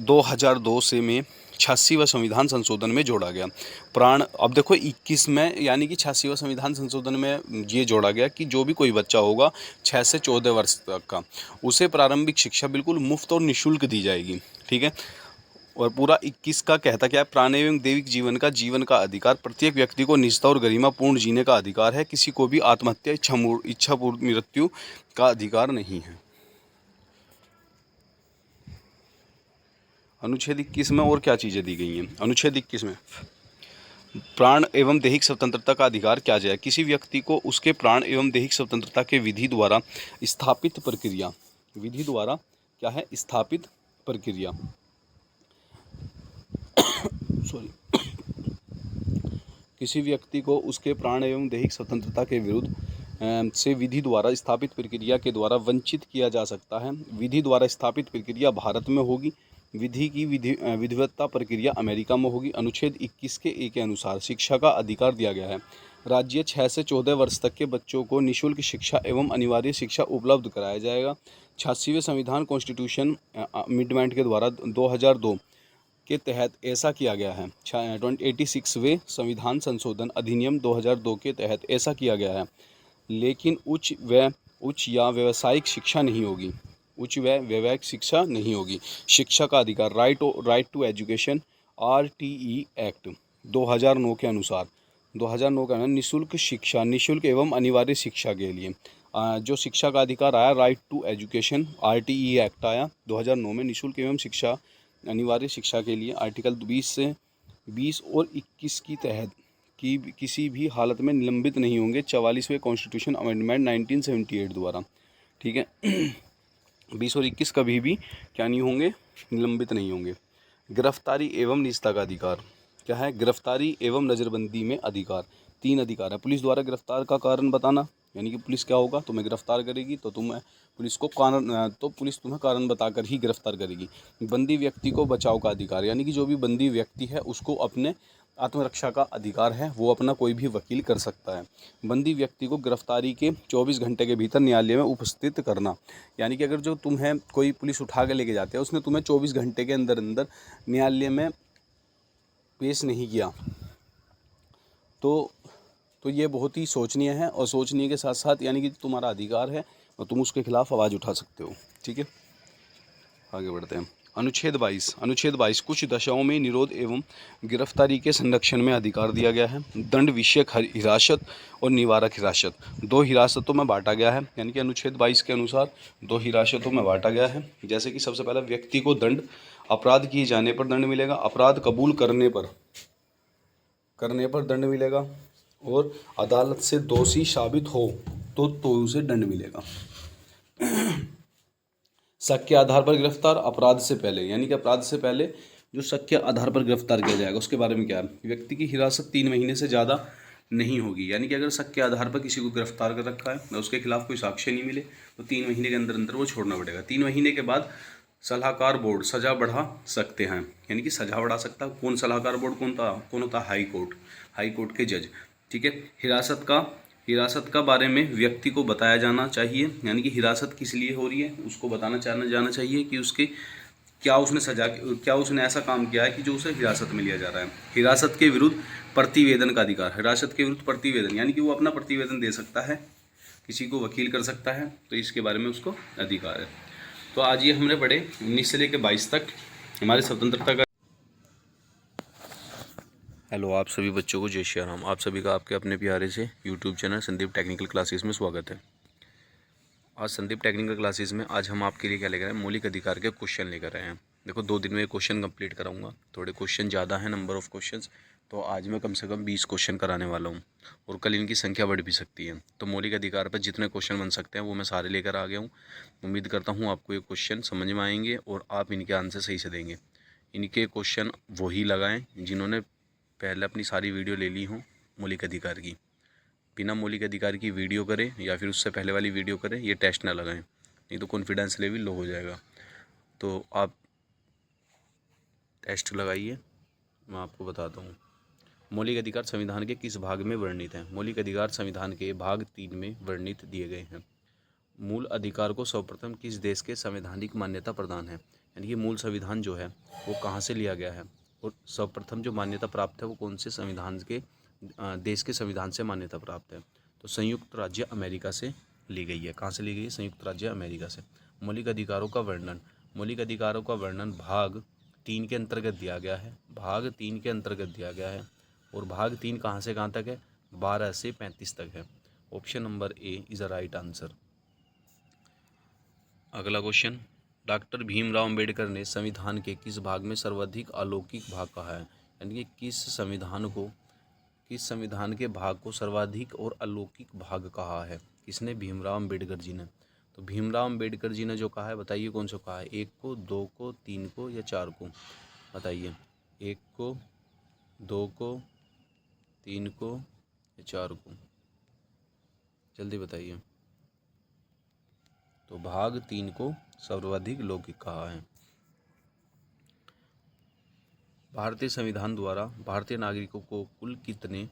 2002 से में 86वां संविधान संशोधन में जोड़ा गया। प्राण, अब देखो 21 में यानी कि 86वां संविधान संशोधन में ये जोड़ा गया कि जो भी कोई बच्चा होगा 6 से 14 वर्ष तक का, उसे प्रारंभिक शिक्षा बिल्कुल मुफ्त और निःशुल्क दी जाएगी। ठीक है, और पूरा 21 का कहता क्या है? प्राण एवं दैविक जीवन का अधिकार, प्रत्येक व्यक्ति को निजता और गरिमा पूर्ण जीने का अधिकार है। किसी को भी आत्महत्या, इच्छा मृत्यु का अधिकार नहीं है। अनुच्छेद 21 में और क्या चीज़ें दी गई हैं? अनुच्छेद 21 में प्राण एवं दैहिक स्वतंत्रता का अधिकार क्या है? किसी व्यक्ति को उसके प्राण एवं दैहिक स्वतंत्रता के विधि द्वारा स्थापित प्रक्रिया, विधि द्वारा क्या है? स्थापित प्रक्रिया किसी व्यक्ति को उसके प्राण एवं दैहिक स्वतंत्रता के विरुद्ध से विधि द्वारा स्थापित प्रक्रिया के द्वारा वंचित किया जा सकता है। विधि द्वारा स्थापित प्रक्रिया भारत में होगी, विधि की विधिवत्ता प्रक्रिया अमेरिका में होगी। अनुच्छेद 21 के ए के अनुसार शिक्षा का अधिकार दिया गया है। राज्य 6 से 14 वर्ष तक के बच्चों को निःशुल्क शिक्षा एवं अनिवार्य शिक्षा उपलब्ध कराया जाएगा। 86वें संविधान कॉन्स्टिट्यूशन अमेंडमेंट के द्वारा 2002 के तहत ऐसा किया गया है। 86वें संविधान संशोधन अधिनियम 2002 के तहत ऐसा किया गया है। लेकिन उच्च या व्यावसायिक शिक्षा नहीं होगी। उच्च व व्यावसायिक शिक्षा नहीं होगी। शिक्षा का अधिकार, right to education, RTE act 2009 के अनुसार निःशुल्क शिक्षा, निःशुल्क एवं अनिवार्य शिक्षा के लिए जो शिक्षा का अधिकार आया, right to education, RTE act आया 2009 में। निःशुल्क एवं शिक्षा, अनिवार्य शिक्षा के लिए आर्टिकल 20 और 21 की तहत कि किसी भी हालत में निलंबित नहीं होंगे। 44वें कॉन्स्टिट्यूशन अमेंडमेंट 1978 द्वारा। ठीक है, 20 और 21 कभी भी क्या नहीं होंगे? निलंबित नहीं होंगे। गिरफ्तारी एवं निजता का अधिकार क्या है? गिरफ्तारी एवं नज़रबंदी में अधिकार, 3 अधिकार है। पुलिस द्वारा गिरफ्तार का कारण बताना, यानी कि पुलिस क्या होगा? तुम्हें गिरफ्तार करेगी तो पुलिस तुम्हें कारण बताकर ही गिरफ्तार करेगी। बंदी व्यक्ति को बचाव का अधिकार, यानी कि जो भी बंदी व्यक्ति है उसको अपने आत्मरक्षा का अधिकार है, वो अपना कोई भी वकील कर सकता है। बंदी व्यक्ति को गिरफ्तारी के 24 घंटे के भीतर न्यायालय में उपस्थित करना, यानी कि अगर जो तुम्हें कोई पुलिस उठा के लेके जाते हैं, उसने तुम्हें 24 घंटे के अंदर न्यायालय में पेश नहीं किया तो ये बहुत ही शोचनीय है। और सोचनीय के साथ साथ यानी कि तुम्हारा अधिकार है और तुम उसके खिलाफ आवाज़ उठा सकते हो। ठीक है, आगे बढ़ते हैं। अनुच्छेद 22 कुछ दशाओं में निरोध एवं गिरफ्तारी के संरक्षण में अधिकार दिया गया है। दंड विषयक हिरासत और निवारक हिरासत 2 हिरासतों में बांटा गया है। यानी कि अनुच्छेद 22 के अनुसार 2 हिरासतों में बांटा गया है। जैसे कि सबसे पहला व्यक्ति को दंड, अपराध किए जाने पर दंड मिलेगा, अपराध कबूल करने पर दंड मिलेगा, और अदालत से दोषी साबित हो तो उसे दंड मिलेगा। शक के आधार पर गिरफ्तार, अपराध से पहले, यानी कि अपराध से पहले जो शक के आधार पर गिरफ्तार किया जाएगा उसके बारे में क्या है? व्यक्ति की हिरासत 3 महीने से ज़्यादा नहीं होगी। यानी कि अगर शक के आधार पर किसी को गिरफ्तार कर रखा है और उसके खिलाफ कोई साक्ष्य नहीं मिले तो 3 महीने के अंदर वो छोड़ना पड़ेगा। 3 महीने के बाद सलाहकार बोर्ड सज़ा बढ़ा सकते हैं, यानी कि सज़ा बढ़ा सकता है। कौन सलाहकार बोर्ड? कौन होता? हाई कोर्ट के जज। ठीक है, हिरासत का बारे में व्यक्ति को बताया जाना चाहिए, यानी कि हिरासत किस लिए हो रही है उसको बताना जाना चाहिए कि उसके क्या उसने ऐसा काम किया है कि जो उसे हिरासत में लिया जा रहा है। हिरासत के विरुद्ध प्रतिवेदन का अधिकार, हिरासत के विरुद्ध प्रतिवेदन यानी कि वो अपना प्रतिवेदन दे सकता है, किसी को वकील कर सकता है, तो इसके बारे में उसको अधिकार है। तो आज ये हमने पढ़े 19 से लेकर 22 तक हमारे स्वतंत्रता का। हेलो, आप सभी बच्चों को जय श्री राम। आप सभी का आपके अपने प्यारे से YouTube channel Sandeep technical classes में स्वागत है। आज संदीप टेक्निकल क्लासेस में आज हम आपके लिए क्या लेकर आए, मौलिक अधिकार के क्वेश्चन लेकर आए हैं। देखो 2 दिन में क्वेश्चन कंप्लीट कराऊंगा, थोड़े क्वेश्चन ज़्यादा हैं, नंबर ऑफ़ क्वेश्चंस, तो आज मैं कम से कम 20 क्वेश्चन कराने वाला हूं और कल इनकी संख्या बढ़ भी सकती है। तो मौलिक अधिकार पर जितने क्वेश्चन बन सकते हैं वो मैं सारे लेकर आ गया हूँ। उम्मीद करता हूँ आपको ये क्वेश्चन समझ में आएंगे और आप इनके आंसर सही से देंगे। इनके क्वेश्चन वही लगाएँ जिन्होंने पहले अपनी सारी वीडियो ले ली हों मौलिक अधिकार की। बिना मौलिक अधिकार की वीडियो करें या फिर उससे पहले वाली वीडियो करें, ये टेस्ट ना लगाएं, नहीं तो कॉन्फिडेंस लेवल लो हो जाएगा। तो आप टेस्ट लगाइए, मैं आपको बताता हूँ। मौलिक अधिकार संविधान के किस भाग में वर्णित हैं? मौलिक अधिकार संविधान के भाग 3 में वर्णित दिए गए हैं। मूल अधिकार को सर्वप्रथम किस देश के संवैधानिक मान्यता प्रदान है? यानी कि मूल संविधान जो है वो कहाँ से लिया गया है और सर्वप्रथम जो मान्यता प्राप्त है वो कौन से संविधान के देश के संविधान से मान्यता प्राप्त है? तो संयुक्त राज्य अमेरिका से ली गई है। कहाँ से ली गई है? संयुक्त राज्य अमेरिका से। मौलिक अधिकारों का वर्णन, मौलिक अधिकारों का वर्णन भाग 3 के अंतर्गत दिया गया है। भाग 3 के अंतर्गत दिया गया है और भाग 3 कहाँ से कहाँ तक है? 12 से 35 तक है। Option number A is a right answer. अगला क्वेश्चन, डॉक्टर भीमराव अंबेडकर ने संविधान के किस भाग में सर्वाधिक अलौकिक भाग कहा है? यानी कि किस संविधान के भाग को सर्वाधिक और अलौकिक भाग कहा है? किसने? भीमराव अंबेडकर जी ने। तो भीमराव अंबेडकर जी ने जो कहा है, बताइए कौन सा कहा है? 1 को, 2 को, 3 को या 4 को? बताइए, 1 को, 2 को, 3 को या 4 को? जल्दी बताइए। तो भाग 3 को सर्वाधिक लौकिक कहा है। भारतीय संविधान द्वारा भारतीय नागरिकों को कुल कितने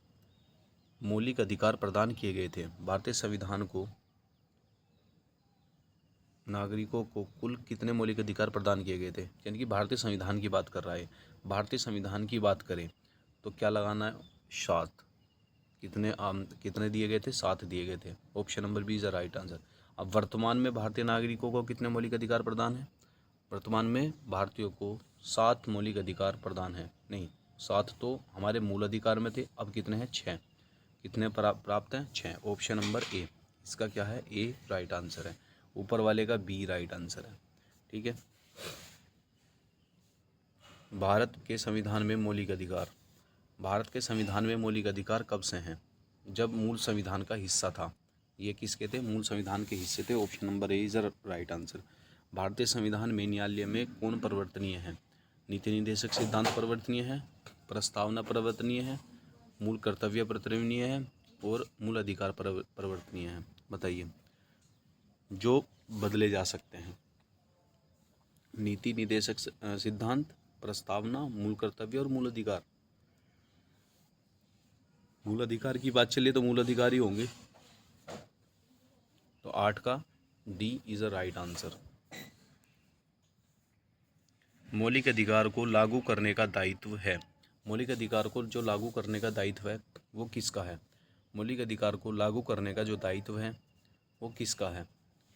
मौलिक अधिकार प्रदान किए गए थे? भारतीय संविधान को नागरिकों को कुल कितने मौलिक अधिकार प्रदान किए गए थे? यानी कि भारतीय संविधान की बात कर रहा है। भारतीय संविधान की बात करें तो क्या लगाना है? 7। कितने दिए गए थे? 7 दिए गए थे। Option number B is the right answer. अब वर्तमान में भारतीय नागरिकों को कितने मौलिक अधिकार प्रदान है? वर्तमान में भारतीयों को 7 मौलिक अधिकार प्रदान है। नहीं, 7 तो हमारे मूल अधिकार में थे, अब कितने हैं? 6। कितने प्राप्त हैं? 6। ऑप्शन नंबर ए, इसका क्या है? ए राइट आंसर है। ऊपर वाले का बी राइट आंसर है। ठीक है। भारत के संविधान में मौलिक अधिकार, भारत के संविधान में मौलिक अधिकार कब से हैं? जब मूल संविधान का हिस्सा था। ये किसके थे? मूल संविधान के हिस्से थे। Option number A is the right answer. भारतीय संविधान में न्यायालय में कौन परिवर्तनीय है? नीति निर्देशक सिद्धांत परिवर्तनीय है, प्रस्तावना परिवर्तनीय है, मूल कर्तव्य परिवर्तनीय है और मूल अधिकार परिवर्तनीय है। बताइए। जो बदले जा सकते हैं। नीति निर्देशक सिद्धांत, प्रस्तावना, मूल कर्तव्य और मूल अधिकार। मूल अधिकार की बात चलिए तो मूल अधिकार ही होंगे। तो 8 का D is a right answer. मौलिक अधिकार को लागू करने का दायित्व है। मौलिक अधिकार को जो लागू करने का दायित्व है वो किसका है? मौलिक अधिकार को लागू करने का जो दायित्व है वो किसका है?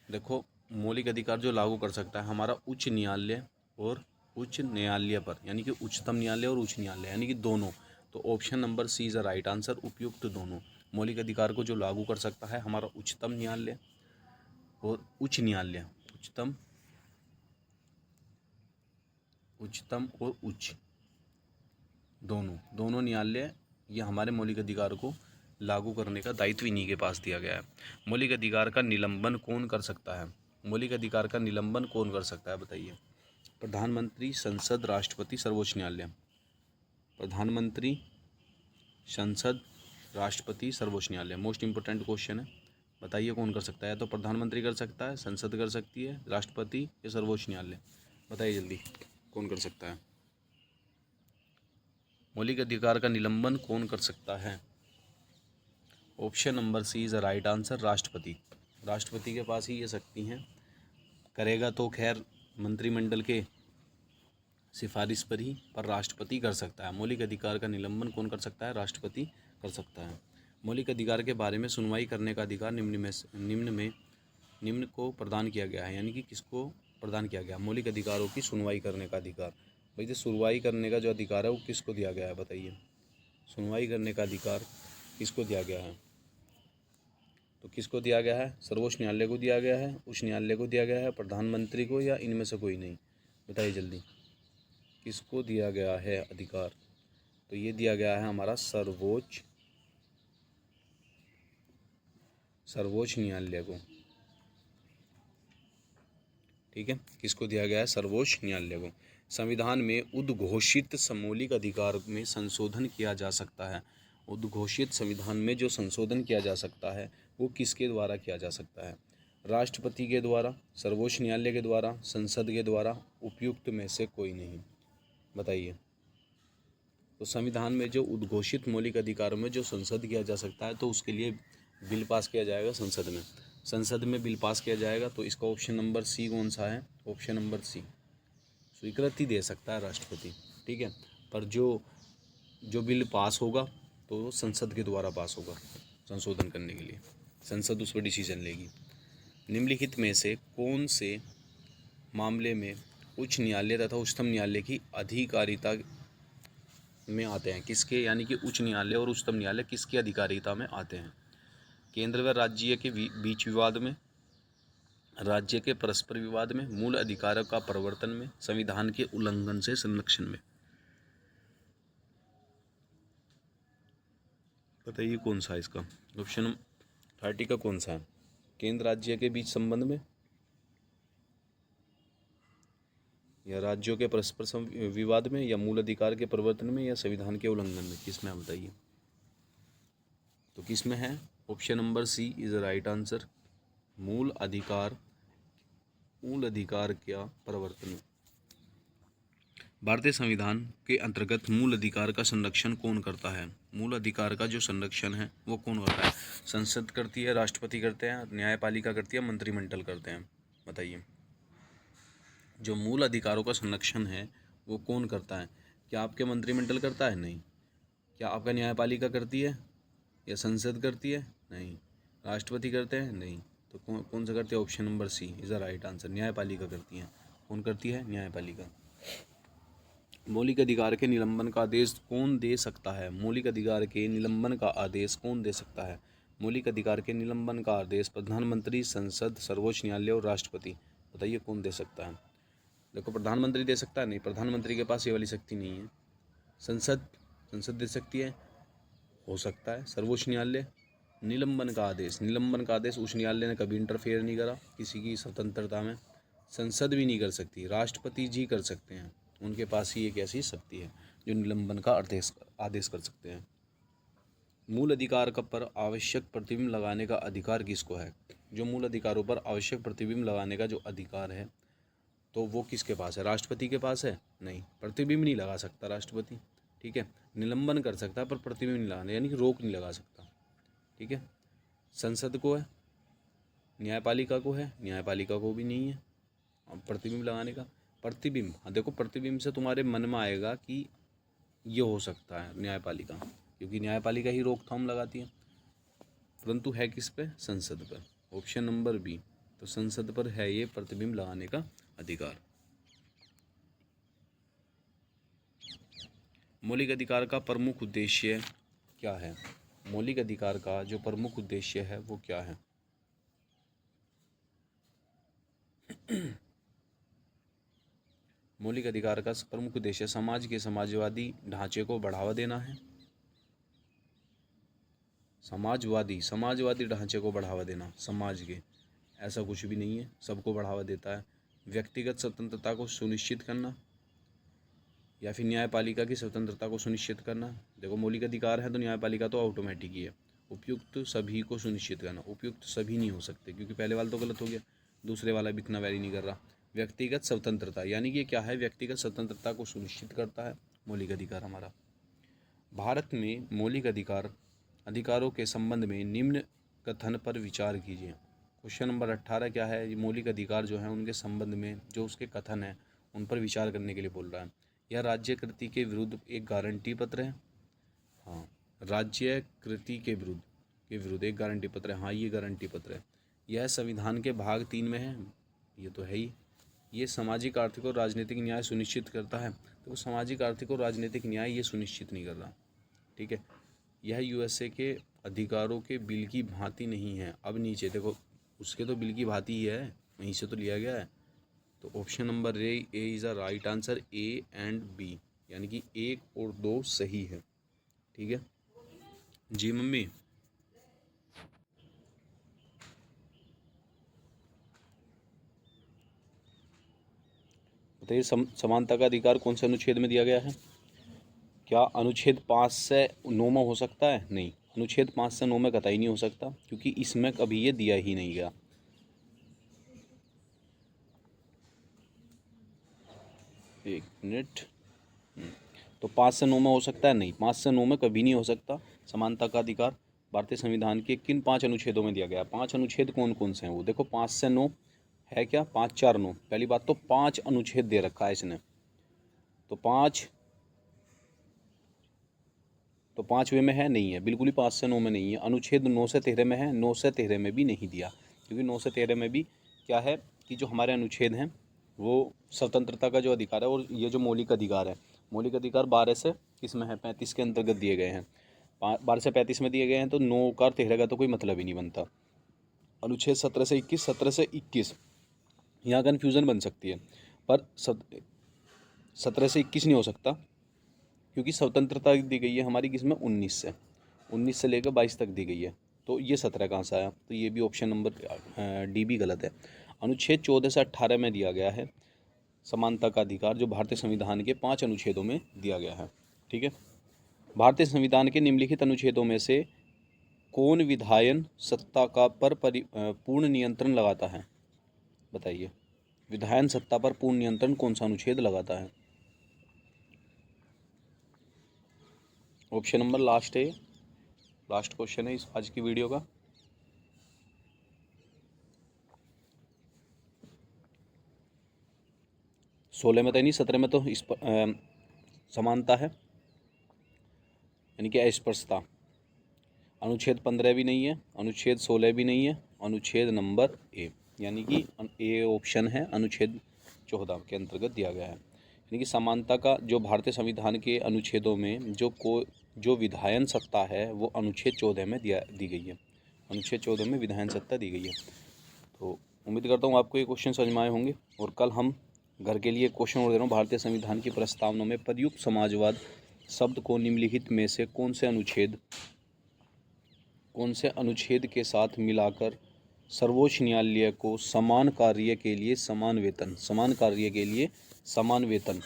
देखो, मौलिक अधिकार जो लागू कर सकता है हमारा उच्च न्यायालय और उच्च न्यायालय पर, यानी कि उच्चतम न्यायालय और उच्च न्यायालय, यानी कि दोनों। तो option number C is a right answer, उपयुक्त दोनों। मौलिक अधिकार को जो लागू कर सकता है हमारा उच्चतम न्यायालय और उच्च न्यायालय, उच्चतम और उच्च, दोनों न्यायालय, ये हमारे मौलिक अधिकार को लागू करने का दायित्व इन्हीं के पास दिया गया है। मौलिक अधिकार का निलंबन कौन कर सकता है? मौलिक अधिकार का निलंबन कौन कर सकता है? बताइए। प्रधानमंत्री, संसद, राष्ट्रपति, सर्वोच्च न्यायालय। प्रधानमंत्री, संसद, राष्ट्रपति, सर्वोच्च न्यायालय। मोस्ट इंपोर्टेंट क्वेश्चन है। बताइए कौन कर सकता है? तो प्रधानमंत्री कर सकता है, संसद कर सकती है, राष्ट्रपति या सर्वोच्च न्यायालय। बताइए जल्दी, कौन कर सकता है? मौलिक अधिकार का निलंबन कौन कर सकता है? Option number C is a right answer, राष्ट्रपति। राष्ट्रपति के पास ही ये शक्ति हैं। करेगा तो खैर मंत्रिमंडल के सिफारिश पर राष्ट्रपति कर सकता है। मौलिक अधिकार का निलंबन कौन कर सकता है? राष्ट्रपति कर सकता है। मौलिक अधिकार के बारे में सुनवाई करने का अधिकार निम्न को प्रदान किया गया है, यानी कि किसको प्रदान किया गया? मौलिक अधिकारों की सुनवाई करने का अधिकार। भाई जो सुनवाई करने का जो अधिकार है वो किसको दिया गया है बताइए? सुनवाई करने का अधिकार किसको दिया गया है? तो किसको दिया गया है? सर्वोच्च न्यायालय को दिया गया है, उच्च न्यायालय को दिया गया है, प्रधानमंत्री को, या इनमें से कोई नहीं? बताइए जल्दी, किसको दिया गया है अधिकार? तो ये दिया गया है हमारा सर्वोच्च न्यायालय को। ठीक है, किसको दिया गया है? सर्वोच्च न्यायालय को। संविधान में उद्घोषित मौलिक अधिकार में संशोधन किया जा सकता है। उद्घोषित संविधान में जो संशोधन किया जा सकता है वो किसके द्वारा किया जा सकता है? राष्ट्रपति के द्वारा, सर्वोच्च न्यायालय के द्वारा, संसद के द्वारा, उपयुक्त में से कोई नहीं? बताइए। तो संविधान में जो उद्घोषित मौलिक अधिकारों में जो संसद किया जा सकता है तो उसके लिए बिल पास किया जाएगा संसद में। संसद में बिल पास किया जाएगा तो इसका ऑप्शन नंबर सी कौन सा है? ऑप्शन नंबर सी, स्वीकृति दे सकता है राष्ट्रपति। ठीक है, पर जो बिल पास होगा तो संसद के द्वारा पास होगा संशोधन करने के लिए, संसद उस पर डिसीजन लेगी। निम्नलिखित में से कौन से मामले में उच्च न्यायालय तथा उच्चतम न्यायालय की अधिकारिता में आते हैं? किसके, यानी कि उच्च न्यायालय और उच्चतम न्यायालय किसकी अधिकारिता में आते हैं? केंद्र व राज्य के बीच विवाद में, राज्य के परस्पर विवाद में, मूल अधिकारों का प्रवर्तन में, संविधान के उल्लंघन से संरक्षण में। बताइए कौन सा है इसका? ऑप्शन 30 का कौन सा है? केंद्र राज्य के बीच संबंध में, या राज्यों के परस्पर विवाद में, या मूल अधिकार के प्रवर्तन में, या संविधान के उल्लंघन में? किस में है बताइए? तो किस में है? Option number C is right answer, मूल अधिकार क्या प्रवर्तन में। भारतीय संविधान के अंतर्गत मूल अधिकार का संरक्षण कौन करता है? मूल अधिकार का जो संरक्षण है वो कौन करता है? संसद करती है, राष्ट्रपति करते हैं, न्यायपालिका करती है, मंत्रिमंडल करते हैं? बताइए। जो मूल अधिकारों का संरक्षण है वो कौन करता है? क्या आपके मंत्रिमंडल करता है? नहीं। क्या आपका न्यायपालिका करती है, या संसद करती है? नहीं। राष्ट्रपति करते हैं? नहीं। तो कौन सा करते हैं? Option number C is the right answer, न्यायपालिका करती है। कौन करती है? न्यायपालिका। मौलिक अधिकार के निलंबन का आदेश कौन दे सकता है? मौलिक अधिकार के निलंबन का आदेश कौन दे सकता है? मौलिक अधिकार के निलंबन का आदेश प्रधानमंत्री, संसद, सर्वोच्च न्यायालय और राष्ट्रपति। बताइए कौन दे सकता है? देखो, प्रधानमंत्री दे सकता है? नहीं, प्रधानमंत्री के पास ये वाली शक्ति नहीं है। संसद दे सकती है, हो सकता है। सर्वोच्च न्यायालय, निलंबन का आदेश उच्च न्यायालय ने कभी इंटरफेयर नहीं करा किसी की स्वतंत्रता में। संसद भी नहीं कर सकती, राष्ट्रपति जी कर सकते हैं, उनके पास ही एक ऐसी शक्ति है जो निलंबन का आदेश कर सकते हैं। मूल अधिकार पर आवश्यक प्रतिबिंब लगाने का अधिकार किसको है? जो मूल अधिकारों पर आवश्यक प्रतिबिंब लगाने का जो अधिकार है तो वो किसके पास है? राष्ट्रपति के पास है? नहीं, प्रतिबिंब नहीं लगा सकता राष्ट्रपति। ठीक है, निलंबन कर सकता है पर प्रतिबिंब नहीं लगाना, यानी कि रोक नहीं लगा सकता। ठीक है, संसद को है, न्यायपालिका को है, न्यायपालिका को भी नहीं है। अब प्रतिबिंब लगाने का, प्रतिबिंब, हाँ देखो, प्रतिबिंब से तुम्हारे मन में आएगा कि ये हो सकता है न्यायपालिका, क्योंकि न्यायपालिका ही रोकथाम लगाती है, परंतु है किस पे? संसद पर। ऑप्शन नंबर बी, तो संसद पर है ये प्रतिबिंब लगाने का अधिकार। मौलिक अधिकार का प्रमुख उद्देश्य क्या है? मौलिक अधिकार का जो प्रमुख उद्देश्य है वो क्या है? मौलिक अधिकार का प्रमुख उद्देश्य समाज के समाजवादी ढांचे को बढ़ावा देना है। समाजवादी ढांचे को बढ़ावा देना, समाज के, ऐसा कुछ भी नहीं है, सबको बढ़ावा देता है। व्यक्तिगत स्वतंत्रता को सुनिश्चित करना, या फिर न्यायपालिका की स्वतंत्रता को सुनिश्चित करना। देखो, मौलिक अधिकार है तो न्यायपालिका तो ऑटोमेटिक ही है। उपयुक्त सभी को सुनिश्चित करना, उपयुक्त सभी नहीं हो सकते क्योंकि पहले वाला तो गलत हो गया, दूसरे वाला भी इतना वैरी नहीं कर रहा। व्यक्तिगत स्वतंत्रता, यानी कि क्या है? व्यक्तिगत स्वतंत्रता को सुनिश्चित करता है मौलिक अधिकार हमारा। भारत में मौलिक अधिकारों के संबंध में निम्न कथन पर विचार कीजिए। क्वेश्चन नंबर 18 क्या है? ये मौलिक अधिकार जो है उनके संबंध में जो उसके कथन है उन पर विचार करने के लिए बोल रहा है। यह राज्य कृति के विरुद्ध एक गारंटी पत्र है। हाँ, राज्य कृति के विरुद्ध एक गारंटी पत्र है। हाँ, ये गारंटी पत्र है। यह संविधान के भाग 3 में है। ये तो है ही। ये सामाजिक, आर्थिक और राजनीतिक न्याय सुनिश्चित करता है। तो सामाजिक, आर्थिक और राजनीतिक न्याय ये सुनिश्चित नहीं कर रहा। ठीक है। यह यूएसए के अधिकारों के बिल की भांति नहीं है। अब नीचे देखो, उसके तो बिल की भांति ही है, वहीं से तो लिया गया है। तो option number A is a right answer, A and B, यानी कि 1 और 2 सही है। ठीक है जी मम्मी। बताइए, समानता का अधिकार कौन से अनुच्छेद में दिया गया है? क्या अनुच्छेद 5 से 9 में हो सकता है? नहीं, अनुच्छेद 5 से 9 में कतई नहीं हो सकता, क्योंकि इसमें कभी ये दिया ही नहीं गया। एक मिनट। तो 5 से 9 में हो सकता है? नहीं, 5 से 9 में कभी नहीं हो सकता। समानता का अधिकार भारतीय संविधान के किन 5 अनुच्छेदों में दिया गया? 5 अनुच्छेद कौन कौन से हैं? वो देखो, 5 से 9 है क्या? 5 4 9। पहली बात तो 5 अनुच्छेद दे रखा है इसने, तो 5वें में है? नहीं है, बिल्कुल ही 5 से 9 में नहीं है। अनुच्छेद 9 से 13 में है? 9 से 13 में भी नहीं दिया, क्योंकि 9 से 13 में भी क्या है कि जो हमारे अनुच्छेद हैं वो स्वतंत्रता का जो अधिकार है, और ये जो मौलिक अधिकार है, मौलिक अधिकार 12 से किस में है? 35 के अंतर्गत दिए गए हैं। 12 से 35 में दिए गए हैं, तो 9 का 13 का तो कोई मतलब ही नहीं बनता। अनुच्छेद 17 से 21, 17 से 21 यहाँ कन्फ्यूज़न बन सकती है, पर 17 से 21 नहीं हो सकता, क्योंकि स्वतंत्रता दी गई है हमारी किसमें? 19 से लेकर 22 तक दी गई है। तो ये 17 कहाँ से आया? तो ये भी ऑप्शन नंबर डी भी गलत है। अनुच्छेद 14 से 18 में दिया गया है समानता का अधिकार, जो भारतीय संविधान के 5 अनुच्छेदों में दिया गया है। ठीक है। भारतीय संविधान के निम्नलिखित अनुच्छेदों में से कौन विधायन सत्ता का पर पूर्ण नियंत्रण लगाता है? बताइए, विधायन सत्ता पर पूर्ण नियंत्रण कौन सा अनुच्छेद लगाता है? ऑप्शन नंबर लास्ट है, लास्ट क्वेश्चन है इस आज की वीडियो का। सोलह में तो नहीं, 17 में तो इस समानता है, यानी कि अस्पृश्यता। अनुच्छेद 15 भी नहीं है, अनुच्छेद 16 भी नहीं है, अनुच्छेद नंबर ए, यानी कि ए ऑप्शन है, अनुच्छेद 14 के अंतर्गत दिया गया है। यानी कि समानता का जो भारतीय संविधान के अनुच्छेदों में जो विधायन सत्ता है वो अनुच्छेद 14 में दी गई है। अनुच्छेद 14 में विधायन सत्ता दी गई है। तो उम्मीद करता हूँ आपको ये क्वेश्चन समझ में आए होंगे, और कल हम घर के लिए क्वेश्चन और दे रहा हूँ। भारतीय संविधान की प्रस्तावना में प्रयुक्त समाजवाद शब्द को निम्नलिखित में से कौन से अनुच्छेद के साथ मिलाकर सर्वोच्च न्यायालय को समान कार्य के लिए समान वेतन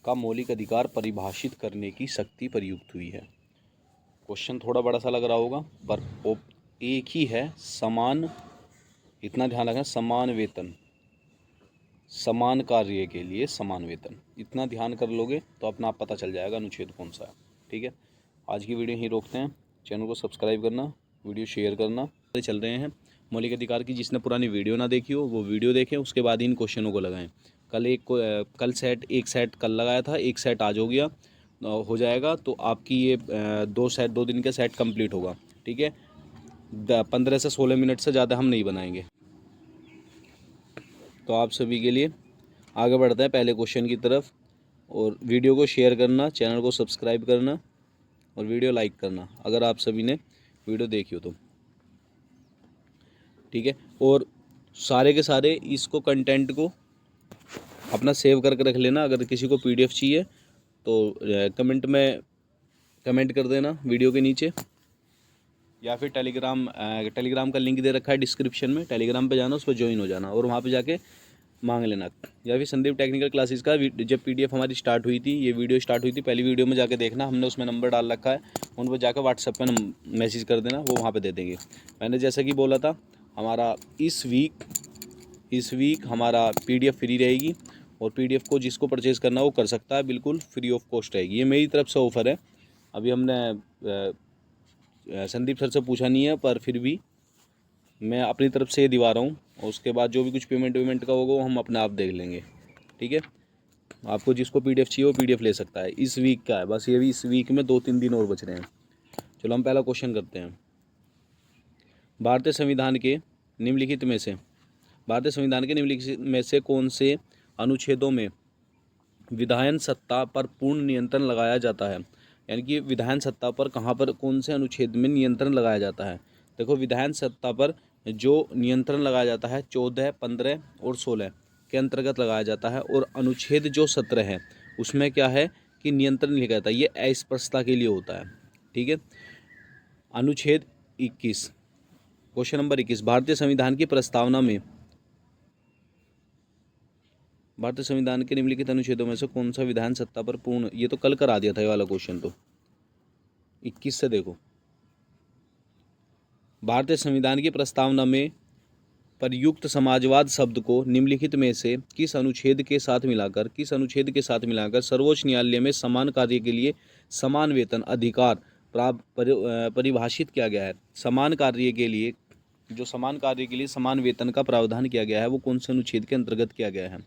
का मौलिक अधिकार परिभाषित करने की शक्ति प्रयुक्त हुई है? क्वेश्चन थोड़ा बड़ा सा लग रहा होगा, पर एक ही है, समान, इतना ध्यान रखना, समान वेतन, समान कार्य के लिए समान वेतन, इतना ध्यान कर लोगे तो अपना आप पता चल जाएगा अनुच्छेद कौन सा है। ठीक है, आज की वीडियो यहीं रोकते हैं। चैनल को सब्सक्राइब करना, वीडियो शेयर करना। चल रहे हैं मौलिक अधिकार की, जिसने पुरानी वीडियो ना देखी हो वो वीडियो देखें, उसके बाद इन क्वेश्चनों को लगाएं। एक सेट कल लगाया था, एक सेट आज हो गया, हो जाएगा, तो आपकी ये 2 दिन का सेट कंप्लीट होगा। ठीक है, 15 से 16 मिनट से ज़्यादा हम नहीं बनाएंगे। तो आप सभी के लिए आगे बढ़ते हैं पहले क्वेश्चन की तरफ, और वीडियो को शेयर करना, चैनल को सब्सक्राइब करना और वीडियो लाइक करना अगर आप सभी ने वीडियो देखी हो तो। ठीक है, और सारे के सारे इसको कंटेंट को अपना सेव करके रख लेना। अगर किसी को पीडीएफ चाहिए तो कमेंट कर देना वीडियो के नीचे, या फिर टेलीग्राम का लिंक दे रखा है डिस्क्रिप्शन में, टेलीग्राम पे जाना, उस पर ज्वाइन हो जाना और वहाँ पे जाके मांग लेना। या फिर संदीप टेक्निकल क्लासेस का जब पीडीएफ हमारी स्टार्ट हुई थी, ये वीडियो स्टार्ट हुई थी, पहली वीडियो में जाके देखना, हमने उसमें नंबर डाल रखा है, उन पर जाकर व्हाट्सएप पे मैसेज कर देना, वो वहाँ पे दे देंगे। मैंने जैसा कि बोला था, हमारा इस वीक हमारा पीडीएफ फ्री रहेगी, और पीडीएफ को जिसको परचेज़ करना वो कर सकता है, बिल्कुल फ्री ऑफ कॉस्ट रहेगी। ये मेरी तरफ से ऑफ़र है। अभी हमने संदीप सर से पूछा नहीं है, पर फिर भी मैं अपनी तरफ से ये दिवा रहा हूँ, और उसके बाद जो भी कुछ पेमेंट का होगा वो हम अपने आप देख लेंगे। ठीक है, आपको जिसको PDF चाहिए वो PDF ले सकता है। इस वीक का है, बस ये भी इस वीक में 2-3 दिन और बच रहे हैं। चलो हम पहला क्वेश्चन करते हैं। भारतीय संविधान के निम्नलिखित में से कौन से अनुच्छेदों में विधायन सत्ता पर पूर्ण नियंत्रण लगाया जाता है? यानी कि विधायन सत्ता पर कहाँ पर कौन से अनुच्छेद में नियंत्रण लगाया जाता है? देखो, विधायन सत्ता पर जो नियंत्रण लगाया जाता है 14, 15 और 16 के अंतर्गत लगाया जाता है। और अनुच्छेद जो 17 है उसमें क्या है कि नियंत्रण नहीं लिखा जाता, ये अस्पष्टता के लिए होता है। ठीक है। अनुच्छेद 21, क्वेश्चन नंबर 21, भारतीय संविधान की प्रस्तावना में भारतीय संविधान के निम्नलिखित अनुच्छेदों में से कौन सा विधान सत्ता पर पूर्ण, ये तो कल करा दिया था ये वाला क्वेश्चन, तो 21 से देखो। भारतीय संविधान की प्रस्तावना में प्रयुक्त समाजवाद शब्द को निम्नलिखित में से किस अनुच्छेद के साथ मिलाकर सर्वोच्च न्यायालय में समान कार्य के लिए समान वेतन अधिकार परिभाषित किया गया है? समान कार्य के लिए समान वेतन का प्रावधान किया गया है, वो कौन से अनुच्छेद के अंतर्गत किया गया है?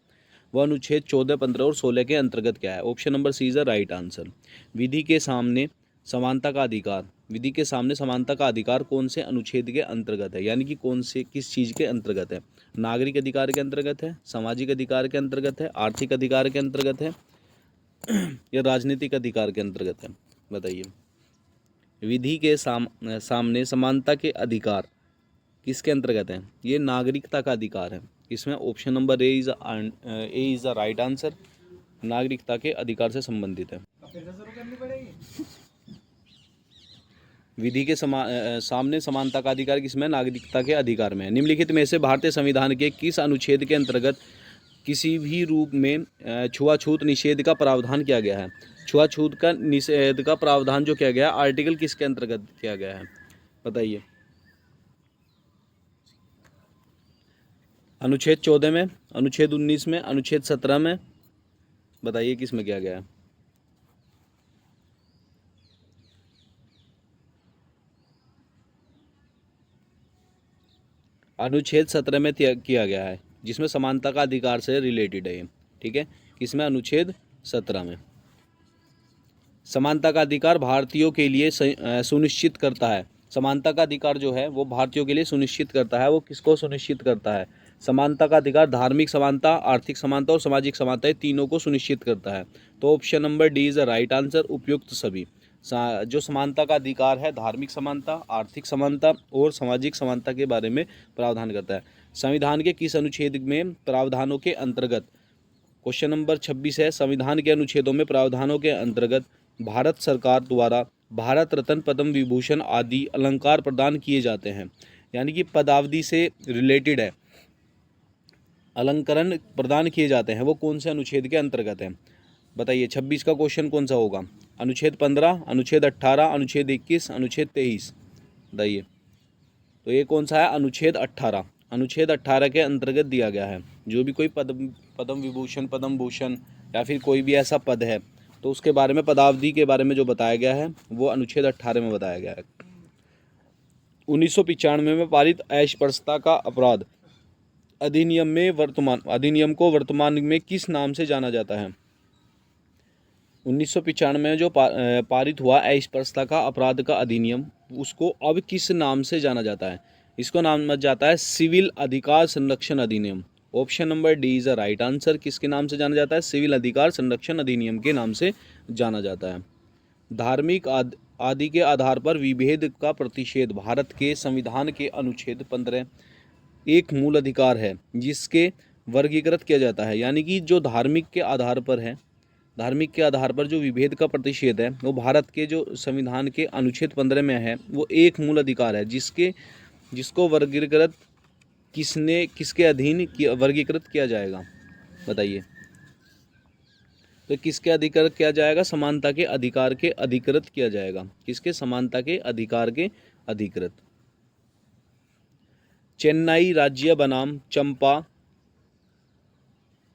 वह अनुच्छेद 14, 15 और 16 के अंतर्गत क्या है? Option number C is the right answer. विधि के सामने समानता का अधिकार कौन से अनुच्छेद के अंतर्गत है? यानी कि किस चीज़ के अंतर्गत है? नागरिक अधिकार के अंतर्गत है, सामाजिक अधिकार के अंतर्गत है, आर्थिक अधिकार के अंतर्गत है या राजनीतिक अधिकार के अंतर्गत है? बताइए। विधि के सामने समानता के अधिकार किसके अंतर्गत है? ये नागरिकता का अधिकार है। इसमें option number A is the right answer, नागरिकता के अधिकार से संबंधित है। विधि के सामने समानता का अधिकार किसमें? नागरिकता के अधिकार में। निम्नलिखित में से भारतीय संविधान के किस अनुच्छेद के अंतर्गत किसी भी रूप में छुआछूत निषेध का प्रावधान किया गया है? छुआछूत का निषेध का प्रावधान जो किया गया है, आर्टिकल किसके अंतर्गत किया गया है? बताइए। अनुच्छेद 14 में, अनुच्छेद 19 में, अनुच्छेद 17 में? बताइए किस में किया गया है? अनुच्छेद 17 में किया गया है, जिसमें समानता का अधिकार से रिलेटेड है ये। ठीक है, किसमें? अनुच्छेद 17 में। समानता का अधिकार भारतीयों के लिए सुनिश्चित करता है। समानता का अधिकार जो है वो भारतीयों के लिए सुनिश्चित करता है। वो किसको सुनिश्चित करता है? समानता का अधिकार धार्मिक समानता, आर्थिक समानता और सामाजिक समानता, तीनों को सुनिश्चित करता है। तो option number D is the right answer, उपयुक्त सभी। जो समानता का अधिकार है धार्मिक समानता, आर्थिक समानता और सामाजिक समानता के बारे में प्रावधान करता है। संविधान के किस अनुच्छेद में प्रावधानों के अंतर्गत, क्वेश्चन नंबर 26 है, संविधान के अनुच्छेदों में प्रावधानों के अंतर्गत भारत सरकार द्वारा भारत रत्न, पद्म विभूषण आदि अलंकार प्रदान किए जाते हैं? यानी कि पदावधि से रिलेटेड है, अलंकरण प्रदान किए जाते हैं, वो कौन से अनुच्छेद के अंतर्गत है? बताइए। 26 का क्वेश्चन कौन सा होगा? अनुच्छेद 15, अनुच्छेद 18, अनुच्छेद 21, अनुच्छेद 23? बताइए। तो ये कौन सा है? अनुच्छेद 18। अनुच्छेद 18 के अंतर्गत दिया गया है। जो भी कोई पद्म विभूषण, पद्म भूषण या फिर कोई भी ऐसा पद है तो उसके बारे में, पदावधि के बारे में जो बताया गया है वो अनुच्छेद 18 में बताया गया है। 1995 में पारित अस्पृश्यता का अपराध अधिनियम को वर्तमान में किस नाम से जाना जाता है? 1995 में जो पारित हुआ अस्पृश्यता का अपराध का अधिनियम, उसको अब किस नाम से जाना जाता है? इसको नाम जाता है सिविल अधिकार संरक्षण अधिनियम। Option number D is the right answer. किसके नाम से जाना जाता है? सिविल अधिकार संरक्षण अधिनियम के नाम से जाना जाता है। धार्मिक आदि के आधार पर विभेद का प्रतिषेध भारत के संविधान के अनुच्छेद 15 एक मूल अधिकार है जिसके वर्गीकृत किया जाता है। यानी कि जो धार्मिक के आधार पर है, धार्मिक के आधार पर जो विभेद का प्रतिषेध है वो भारत के जो संविधान के अनुच्छेद 15 में है, वो एक मूल अधिकार है जिसको वर्गीकृत किसके अधीन वर्गीकृत किया जाएगा? बताइए। तो किसके अधिकृत किया जाएगा? समानता के अधिकार के अधिकृत किया जाएगा। किसके? समानता के अधिकार के अधिकृत। चेन्नई राज्य बनाम चंपा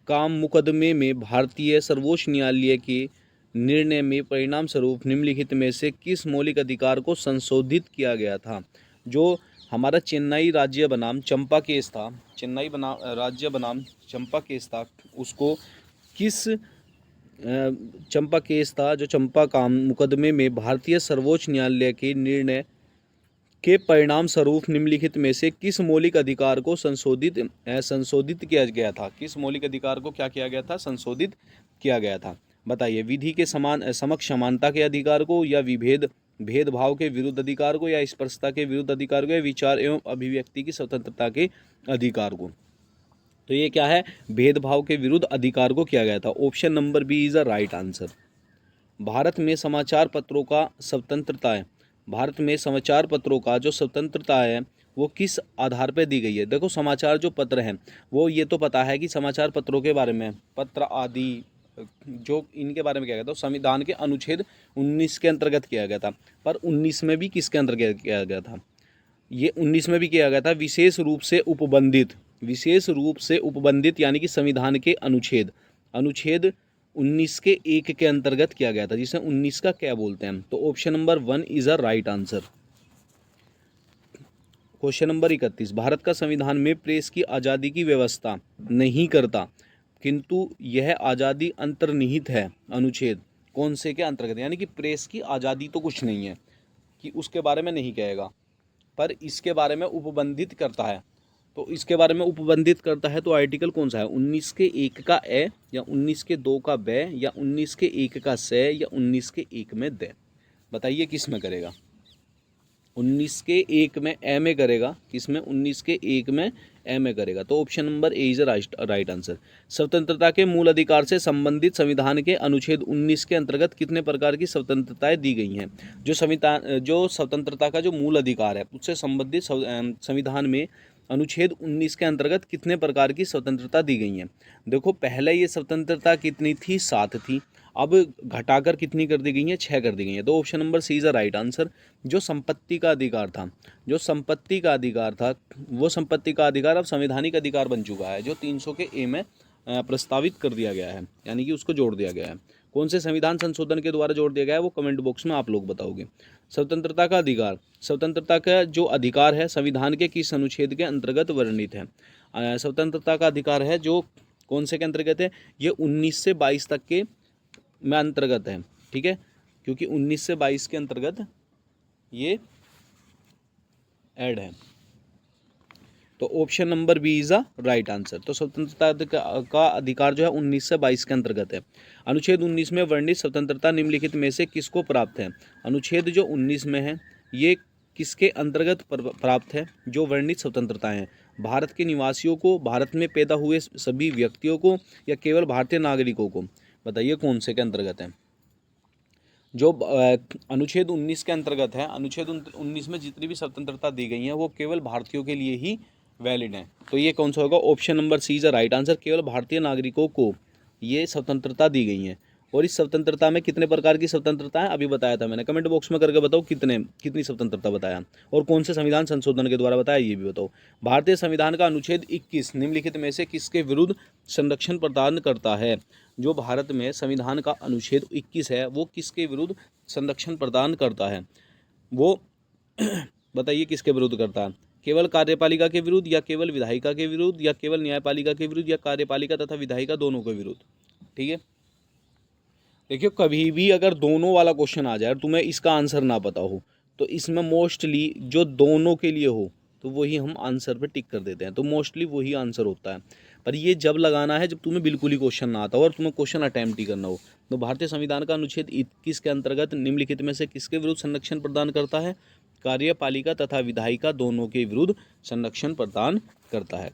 काम मुकदमे में भारतीय सर्वोच्च न्यायालय के निर्णय में परिणाम स्वरूप निम्नलिखित में से किस मौलिक अधिकार को संशोधित किया गया था? जो हमारा चेन्नई राज्य बनाम चंपा केस था, राज्य बनाम चंपा केस था, उसको किस चंपा केस था, जो चंपा काम मुकदमे में भारतीय सर्वोच्च न्यायालय के निर्णय के परिणाम स्वरूप निम्नलिखित में से किस मौलिक अधिकार को संशोधित किया गया था? किस मौलिक अधिकार को क्या किया गया था? संशोधित किया गया था। बताइए, विधि के समक्ष समानता के अधिकार को, या भेदभाव के विरुद्ध अधिकार को, या स्पर्शता के विरुद्ध अधिकार को, या विचार एवं अभिव्यक्ति की स्वतंत्रता के अधिकार को? तो ये क्या है? भेदभाव के विरुद्ध अधिकार को किया गया था। Option number B is the right answer. भारत में समाचार पत्रों का स्वतंत्रता है, भारत में समाचार पत्रों का जो स्वतंत्रता है वो किस आधार पर दी गई है? देखो, समाचार जो पत्र हैं वो, ये तो पता है कि समाचार पत्रों के बारे में, पत्र आदि जो इनके बारे में किया गया था, संविधान के अनुच्छेद 19 के अंतर्गत किया गया था। पर 19 में भी किसके अंतर्गत किया गया था? ये 19 में भी किया गया था विशेष रूप से उपबंधित यानी कि संविधान के अनुच्छेद 19 के 1 के अंतर्गत किया गया था, जिसे 19 का क्या बोलते हैं? तो option number 1 is a right answer. Question number 31, Bharat का संविधान में प्रेस की आज़ादी की व्यवस्था नहीं करता, किंतु यह आज़ादी अंतर्निहित है अनुच्छेद कौन से के अंतर्गत? यानी कि प्रेस की आज़ादी तो कुछ नहीं है कि उसके बारे में नहीं कहेगा, पर इसके बारे में उपबंधित करता है। तो इसके बारे में उपबंधित करता है तो आर्टिकल कौन सा है? 19 के 1 का ए, या 19 के 2 का बे, या 19 के 1 का से, या 19 के 1 में दे? बताइए किस में करेगा? 19 के 1 में ए में करेगा, किसमें? 19 के 1 में ए में करेगा। तो option number A is right answer. स्वतंत्रता के मूल अधिकार से संबंधित संविधान के अनुच्छेद 19 के अंतर्गत कितने प्रकार की स्वतंत्रताएं दी गई हैं? जो स्वतंत्रता का जो मूल अधिकार है उससे संबंधित संविधान में अनुच्छेद 19 के अंतर्गत कितने प्रकार की स्वतंत्रता दी गई हैं? देखो, पहले ये स्वतंत्रता कितनी थी? 7 थी। अब घटाकर कितनी कर दी गई है? 6 कर दी गई है। तो option number C is the right answer. जो संपत्ति का अधिकार था, वो संपत्ति का अधिकार अब संवैधानिक अधिकार बन चुका है, जो 300 के ए में प्रस्तावित कर दिया गया है, यानी कि उसको जोड़ दिया गया है। कौन से संविधान संशोधन के द्वारा जोड़ दिया गया है वो कमेंट बॉक्स में आप लोग बताओगे। स्वतंत्रता का जो अधिकार है संविधान के किस अनुच्छेद के अंतर्गत वर्णित है? स्वतंत्रता का अधिकार है जो कौन से के अंतर्गत है? ये 19 से 22 तक के में अंतर्गत है, ठीक है, क्योंकि 19 से 22 के अंतर्गत ये ऐड है। तो option number B is a right answer. तो स्वतंत्रता का अधिकार जो है 19 से 22 के अंतर्गत है। अनुच्छेद 19 में वर्णित स्वतंत्रता निम्नलिखित में से किसको प्राप्त है? अनुच्छेद जो 19 में है ये किसके अंतर्गत प्राप्त है? जो वर्णित स्वतंत्रता है भारत के निवासियों को, भारत में पैदा हुए सभी व्यक्तियों को, या केवल भारतीय नागरिकों को? बताइए कौन से के अंतर्गत है? जो अनुच्छेद 19 के अंतर्गत है, अनुच्छेद 19 में जितनी भी स्वतंत्रता दी गई है वो केवल भारतीयों के लिए ही वैलिड है। तो ये कौन सा होगा? Option number C is the right answer. केवल भारतीय नागरिकों को ये स्वतंत्रता दी गई है। और इस स्वतंत्रता में कितने प्रकार की स्वतंत्रता है अभी बताया था मैंने। कमेंट बॉक्स में करके बताओ कितनी स्वतंत्रता बताया, और कौन से संविधान संशोधन के द्वारा बताया ये भी बताओ। भारतीय संविधान का अनुच्छेद 21 निम्नलिखित में से किसके विरुद्ध संरक्षण प्रदान करता है? जो भारत में संविधान का अनुच्छेद 21 है वो किसके विरुद्ध संरक्षण प्रदान करता है? वो बताइए किसके विरुद्ध करता है? केवल कार्यपालिका के विरुद्ध, या केवल विधायिका के विरुद्ध, या केवल न्यायपालिका के विरुद्ध, या कार्यपालिका तथा विधायिका दोनों के विरुद्ध? ठीक है, देखिए, कभी भी अगर दोनों वाला क्वेश्चन आ जाए और तुम्हें इसका आंसर ना पता हो तो इसमें मोस्टली जो दोनों के लिए हो तो वही हम आंसर पे टिक कर देते हैं, तो मोस्टली वही आंसर होता है। पर ये जब लगाना है जब तुम्हें बिल्कुल ही क्वेश्चन ना आता हो और तुम्हें क्वेश्चन अटैम्प्ट ही करना हो। तो भारतीय संविधान का अनुच्छेद 21 के अंतर्गत निम्नलिखित में से किसके विरुद्ध संरक्षण प्रदान करता है? कार्यपालिका तथा विधायिका दोनों के विरुद्ध संरक्षण प्रदान करता है।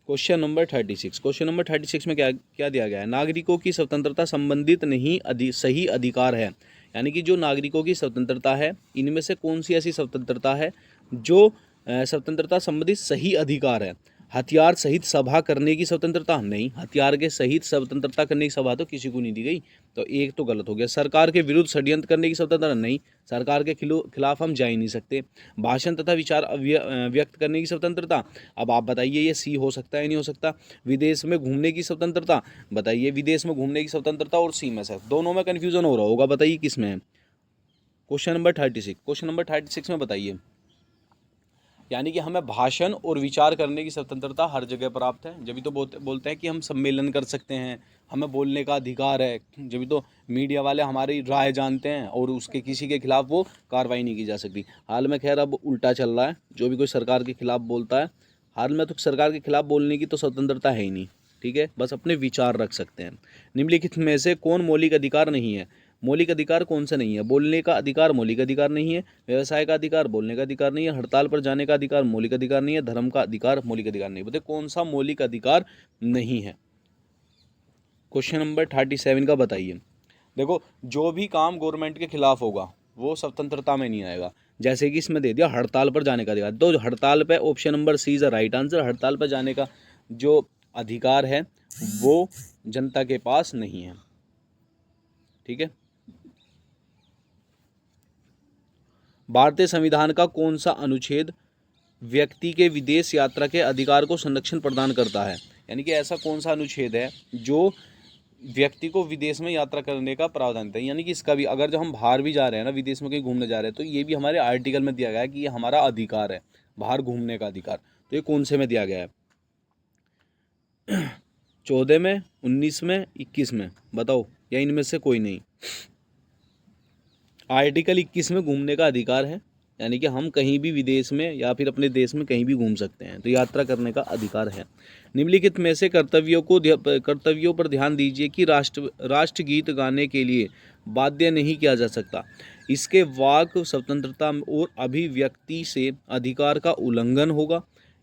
क्वेश्चन नंबर 36 में क्या दिया गया है? नागरिकों की स्वतंत्रता संबंधित नहीं सही अधिकार है, यानी कि जो नागरिकों की स्वतंत्रता है इनमें से कौन सी ऐसी स्वतंत्रता है जो स्वतंत्रता संबंधित सही अधिकार है? हथियार सहित सभा करने की स्वतंत्रता नहीं, हथियार के सहित स्वतंत्रता करने की सभा तो किसी को नहीं दी गई, तो एक तो गलत हो गया। सरकार के विरुद्ध षड्यंत्र करने की स्वतंत्रता नहीं, सरकार के खिलाफ हम जा ही नहीं सकते। भाषण तथा विचार व्यक्त करने की स्वतंत्रता, अब आप बताइए ये सी हो सकता है नहीं हो सकता। विदेश में घूमने की स्वतंत्रता, बताइए विदेश में घूमने की स्वतंत्रता और सी में से दोनों में कन्फ्यूजन हो रहा होगा, बताइए किस में है? क्वेश्चन नंबर 36 में बताइए यानी कि हमें भाषण और विचार करने की स्वतंत्रता हर जगह प्राप्त है। जब भी तो बोलते हैं कि हम सम्मेलन कर सकते हैं, हमें बोलने का अधिकार है। जब भी तो मीडिया वाले हमारी राय जानते हैं और उसके किसी के खिलाफ वो कार्रवाई नहीं की जा सकती। हाल में खैर अब उल्टा चल रहा है, जो भी कोई सरकार के खिलाफ बोलता है, हाल में तो सरकार के खिलाफ बोलने की तो स्वतंत्रता है ही नहीं। ठीक है, बस अपने विचार रख सकते हैं। निम्नलिखित में से कौन मौलिक अधिकार नहीं है? मौलिक अधिकार कौन सा नहीं है? बोलने का अधिकार मौलिक अधिकार नहीं है, व्यवसाय का अधिकार बोलने का अधिकार नहीं है, हड़ताल पर जाने का अधिकार मौलिक अधिकार नहीं है, धर्म का अधिकार मौलिक अधिकार नहीं है। बताइए कौन सा मौलिक अधिकार नहीं है? क्वेश्चन नंबर 37 का बताइए। देखो, जो भी काम गवर्नमेंट के खिलाफ होगा वो स्वतंत्रता में नहीं आएगा। जैसे कि इसमें दे दिया हड़ताल पर जाने का अधिकार, तो हड़ताल पे option number C is the right answer. हड़ताल पर जाने का जो अधिकार है वो जनता के पास नहीं है। ठीक है, भारतीय संविधान का कौन सा अनुच्छेद व्यक्ति के विदेश यात्रा के अधिकार को संरक्षण प्रदान करता है? यानी कि ऐसा कौन सा अनुच्छेद है जो व्यक्ति को विदेश में यात्रा करने का प्रावधान देता है? यानी कि इसका भी, अगर जब हम बाहर भी जा रहे हैं ना, विदेश में कहीं घूमने जा रहे हैं, तो ये भी हमारे आर्टिकल में दिया गया है कि ये हमारा अधिकार है, बाहर घूमने का अधिकार। तो ये कौन से में दिया गया है? 14 में, 19 में, 21 में? बताओ, या इनमें से कोई नहीं? आर्टिकल 21 में घूमने का अधिकार है, यानी कि हम कहीं भी विदेश में या फिर अपने देश में कहीं भी घूम सकते हैं, तो यात्रा करने का अधिकार है। निम्नलिखित में से कर्तव्यों पर ध्यान दीजिए कि राष्ट्रगीत गाने के लिए बाध्य नहीं किया जा सकता। इसके वाक स्वतंत्रता और अभिव्यक्ति से अधिकार का उल्लंघन होगा।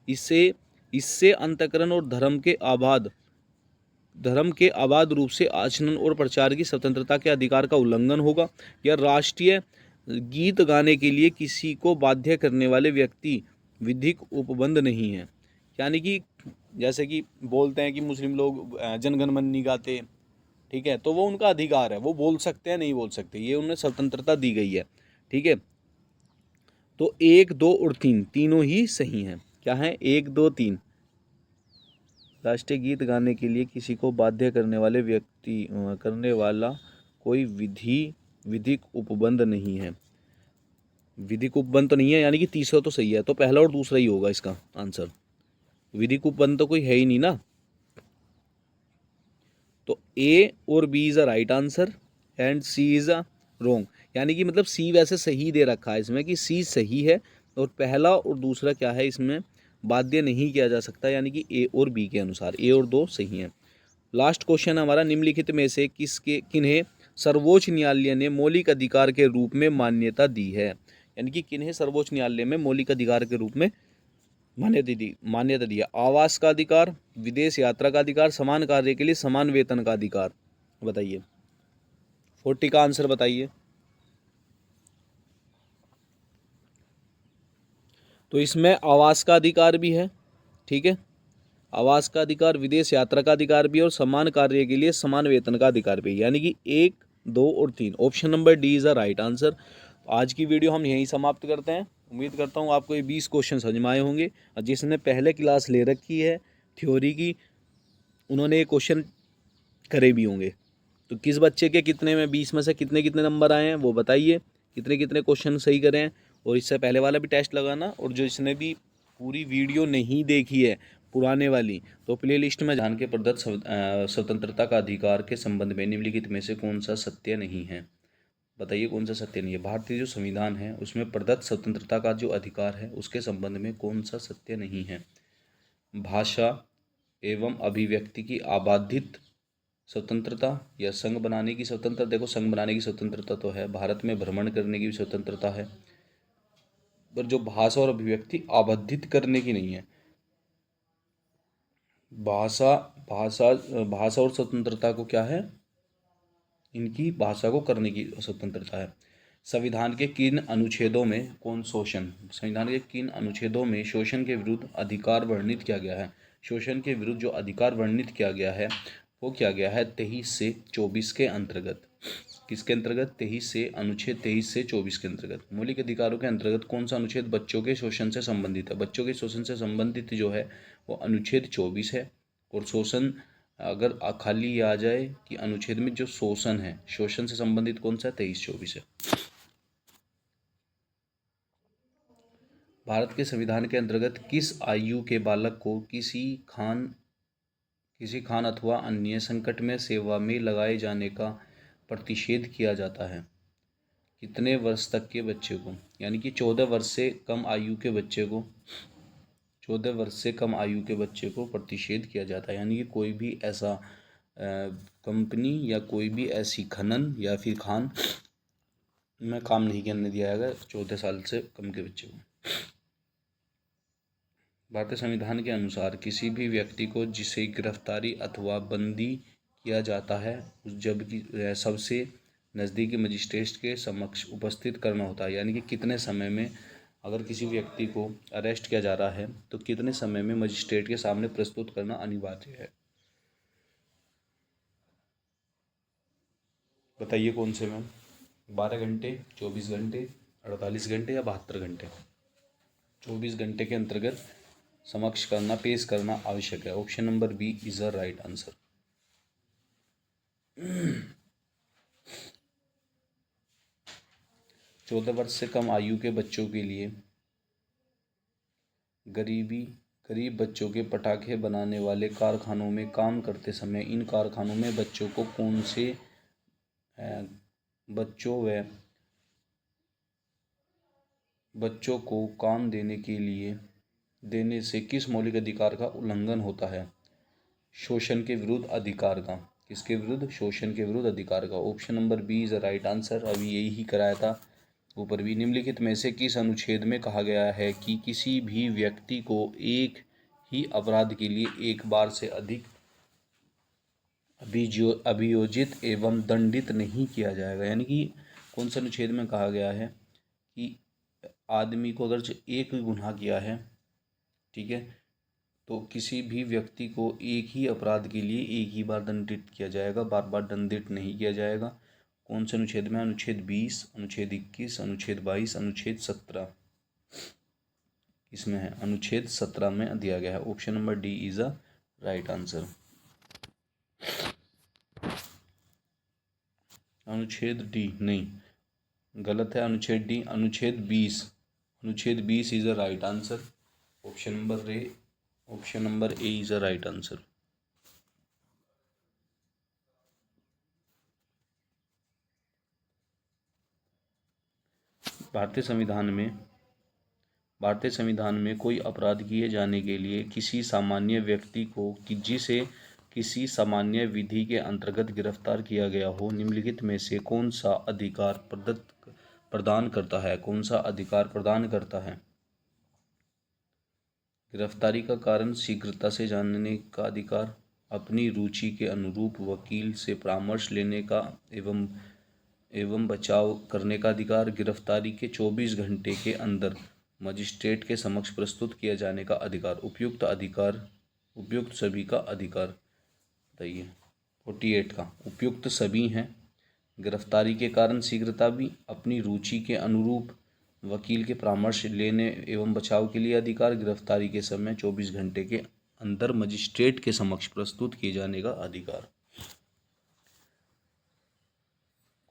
इससे इससे अंतःकरण और धर्म के अबाध रूप से आचरण और प्रचार की स्वतंत्रता के अधिकार का उल्लंघन होगा। या राष्ट्रीय गीत गाने के लिए किसी को बाध्य करने वाले व्यक्ति विधिक उपबंध नहीं है। यानी कि जैसे कि बोलते हैं कि मुस्लिम लोग जनगण मन नहीं गाते, ठीक है, तो वो उनका अधिकार है, वो बोल सकते हैं, नहीं बोल सकते, ये उन्हें स्वतंत्रता दी गई है। ठीक है, तो 1, 2 और 3 तीनों ही सही हैं। क्या है? 1, 2, 3। राष्ट्रीय गीत गाने के लिए किसी को बाध्य करने वाला कोई विधिक उपबंध नहीं है। विधिक उपबंध तो नहीं है, यानी कि तीसरा तो सही है, तो पहला और दूसरा ही होगा इसका आंसर। विधिक उपबंध तो कोई है ही नहीं ना, तो ए और B is a right answer and C is a wrong. यानी कि मतलब सी वैसे सही दे रखा है इसमें कि सी सही है, और पहला और दूसरा क्या है इसमें बाध्य नहीं किया जा सकता, यानी कि ए और बी के अनुसार ए और दो सही हैं। लास्ट क्वेश्चन हमारा, निम्नलिखित में से किन्हें सर्वोच्च न्यायालय ने मौलिक अधिकार के रूप में मान्यता दी है? यानी कि किन्हें सर्वोच्च न्यायालय में मौलिक अधिकार के रूप में मान्यता दी है? आवास का अधिकार, विदेश यात्रा का अधिकार, समान कार्य के लिए समान वेतन का अधिकार। बताइए, 40 का आंसर बताइए। तो इसमें आवास का अधिकार भी है, ठीक है, आवास का अधिकार, विदेश यात्रा का अधिकार भी, और समान कार्य के लिए समान वेतन का अधिकार भी, यानी कि 1, 2 और 3। Option number D is the right answer. आज की वीडियो हम यहीं समाप्त करते हैं। उम्मीद करता हूँ आपको ये 20 क्वेश्चन समझ में आए होंगे, और जिसने पहले क्लास ले रखी है थ्योरी की, उन्होंने ये क्वेश्चन करे भी होंगे। तो किस बच्चे के कितने में 20 में से कितने कितने नंबर आए हैं वो बताइए, कितने कितने क्वेश्चन सही करें हैं। और इससे पहले वाला भी टेस्ट लगाना, और जो इसने भी पूरी वीडियो नहीं देखी है पुराने वाली, तो प्ले लिस्ट में जान के प्रदत्त स्वतंत्रता का अधिकार के संबंध में निम्नलिखित में से कौन सा सत्य नहीं है? बताइए कौन सा सत्य नहीं है? भारतीय जो संविधान है उसमें प्रदत्त स्वतंत्रता का जो अधिकार है उसके संबंध में कौन सा सत्य नहीं है? भाषा एवं अभिव्यक्ति की आबाधित स्वतंत्रता या संघ बनाने की स्वतंत्रता? देखो, संघ बनाने की स्वतंत्रता तो है, भारत में भ्रमण करने की भी स्वतंत्रता है, पर जो भाषा और अभिव्यक्ति आबाधित करने की नहीं है। भाषा भाषा भाषा और स्वतंत्रता को क्या है? इनकी भाषा को करने की स्वतंत्रता है। संविधान के किन अनुच्छेदों में कौन शोषण संविधान के किन अनुच्छेदों में शोषण के विरुद्ध अधिकार वर्णित किया गया है? शोषण के विरुद्ध जो अधिकार वर्णित किया गया है वो किया गया है 23 से 24 के अंतर्गत। किसके अंतर्गत? 23 से, अनुच्छेद 23 से 24 के अंतर्गत। मौलिक अधिकारों के अंतर्गत कौन सा अनुच्छेद बच्चों के शोषण से संबंधित है? बच्चों के शोषण से संबंधित जो है वो अनुच्छेद 24 है। और शोषण अगर खाली आ जाए कि अनुच्छेद में जो शोषण है, शोषण से संबंधित कौन सा है? 23, 24 है। भारत के संविधान के अंतर्गत किस आयु के बालक को किसी खान अथवा अन्य संकट में सेवा में लगाए जाने का प्रतिषेध किया जाता है? कितने वर्ष तक के बच्चे को, यानी कि 14 वर्ष से कम आयु के बच्चे को 14 वर्ष से कम आयु के बच्चे को प्रतिषेध किया जाता है, यानी कि कोई भी ऐसा कंपनी या कोई भी ऐसी खनन या फिर खान में काम नहीं करने दिया जाएगा 14 साल से कम के बच्चे को। भारतीय संविधान के अनुसार किसी भी व्यक्ति को जिसे गिरफ्तारी अथवा बंदी किया जाता है जबकि सबसे नज़दीकी मजिस्ट्रेट के समक्ष उपस्थित करना होता है, यानी कि कितने समय में अगर किसी व्यक्ति को अरेस्ट किया जा रहा है तो कितने समय में मजिस्ट्रेट के सामने प्रस्तुत करना अनिवार्य है? बताइए कौन से मैम? 12 घंटे, 24 घंटे, 48 घंटे या 72 घंटे? 24 घंटे के अंतर्गत समक्ष करना, पेश करना आवश्यक है। Option number B is the right answer. 14 वर्ष से कम आयु के बच्चों के लिए गरीब बच्चों के पटाखे बनाने वाले कारखानों में काम करते समय इन कारखानों में बच्चों को कौन से बच्चों को काम देने से किस मौलिक अधिकार का उल्लंघन होता है? शोषण के विरुद्ध अधिकार का। किसके विरुद्ध? शोषण के विरुद्ध अधिकार का। Option number B is the right answer. अभी यही कराया था ऊपर भी। निम्नलिखित में से किस अनुच्छेद में कहा गया है कि किसी भी व्यक्ति को एक ही अपराध के लिए एक बार से अधिक अभियोजित एवं दंडित नहीं किया जाएगा? यानी कि कौन से अनुच्छेद में कहा गया है कि आदमी को अगर एक गुनाह किया है, ठीक है, तो किसी भी व्यक्ति को एक ही अपराध के लिए एक ही बार दंडित किया जाएगा, बार बार दंडित नहीं किया जाएगा। कौन से अनुच्छेद में? अनुच्छेद 20, अनुच्छेद 21, अनुच्छेद 22, अनुच्छेद 17 इसमें है? अनुच्छेद 17 में दिया गया है। Option number D is a right answer. अनुच्छेद डी नहीं, गलत है। अनुच्छेद डी, अनुच्छेद 20 is a right answer. Option number A is a right answer. भारतीय संविधान में कोई अपराध किए जाने के लिए किसी सामान्य व्यक्ति को जिसे किसी सामान्य विधि के अंतर्गत गिरफ्तार किया गया हो, निम्नलिखित में से कौन सा अधिकार प्रदान करता है? कौन सा अधिकार प्रदान करता है? गिरफ्तारी का कारण शीघ्रता से जानने का अधिकार, अपनी रुचि के अनुरूप वकील से परामर्श लेने का एवं बचाव करने का अधिकार, गिरफ्तारी के 24 घंटे के अंदर मजिस्ट्रेट के समक्ष प्रस्तुत किए जाने का अधिकार। उपयुक्त सभी का अधिकार बताइए। 48 का उपयुक्त सभी हैं। गिरफ्तारी के कारण शीघ्रता भी, अपनी रुचि के अनुरूप वकील के परामर्श लेने एवं बचाव के लिए अधिकार, गिरफ्तारी के समय 24 घंटे के अंदर मजिस्ट्रेट के समक्ष प्रस्तुत किए जाने का अधिकार।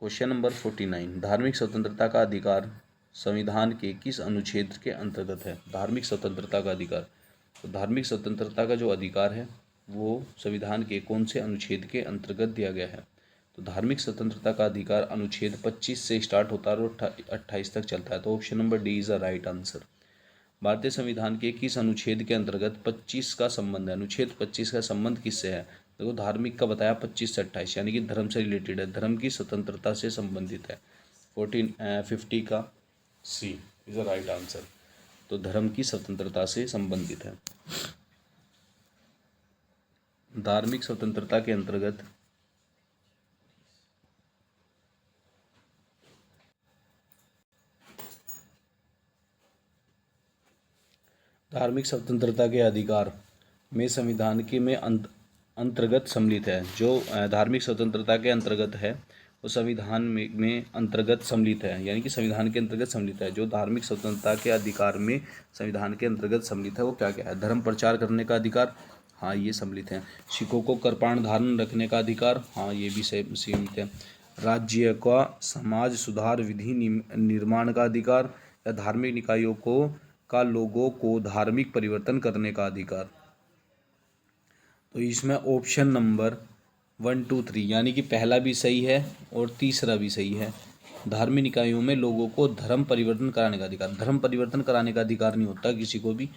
क्वेश्चन नंबर 49, धार्मिक स्वतंत्रता का अधिकार संविधान के किस अनुच्छेद के अंतर्गत है? धार्मिक स्वतंत्रता का अधिकार, तो धार्मिक स्वतंत्रता का जो अधिकार है वो संविधान के कौन से अनुच्छेद के अंतर्गत दिया गया है? तो धार्मिक स्वतंत्रता का अधिकार अनुच्छेद 25 से स्टार्ट होता है और 28 तक चलता है। तो option number D is a right answer. भारतीय संविधान के किस अनुच्छेद के अंतर्गत 25 का संबंध है? अनुच्छेद 25 का संबंध किससे है? देखो, धार्मिक का बताया 25 से 28, यानी कि धर्म से रिलेटेड है, धर्म की स्वतंत्रता से संबंधित है। 50 का सी इज अ राइट आंसर। तो धर्म की स्वतंत्रता से संबंधित है। धार्मिक स्वतंत्रता के अंतर्गत धार्मिक स्वतंत्रता के अधिकार में संविधान के में अंतर्गत सम्मिलित है। जो धार्मिक स्वतंत्रता के अंतर्गत है वो संविधान में अंतर्गत सम्मिलित है, यानी कि संविधान के अंतर्गत सम्मिलित है। जो धार्मिक स्वतंत्रता के अधिकार में संविधान के अंतर्गत सम्मिलित है वो क्या क्या है? धर्म प्रचार करने का अधिकार, हाँ ये सम्मिलित है। सिखों को कृपाण धारण रखने का अधिकार, हाँ ये भी सीमित है। राज्य का समाज सुधार विधि निर्माण का अधिकार या धार्मिक निकायों को का लोगों को धार्मिक परिवर्तन करने का अधिकार। तो इसमें ऑप्शन नंबर 1, 2, 3 यानी कि पहला भी सही है और तीसरा भी सही है। धार्मिक निकायों में लोगों को धर्म परिवर्तन कराने का अधिकार। धर्म परिवर्तन कराने का अधिकार नहीं होता किसी को भी।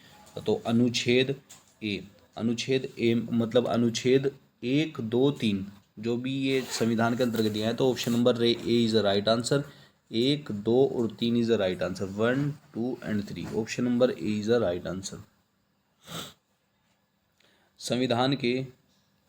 तो अनुच्छेद ए मतलब अनुच्छेद 1, 2, 3 जो भी ये संविधान के अंतर्गत दिया है, तो option number A is the right answer. 1, 2 और 3 is the right answer. 1, 2 and 3 option number A is the right answer. संविधान के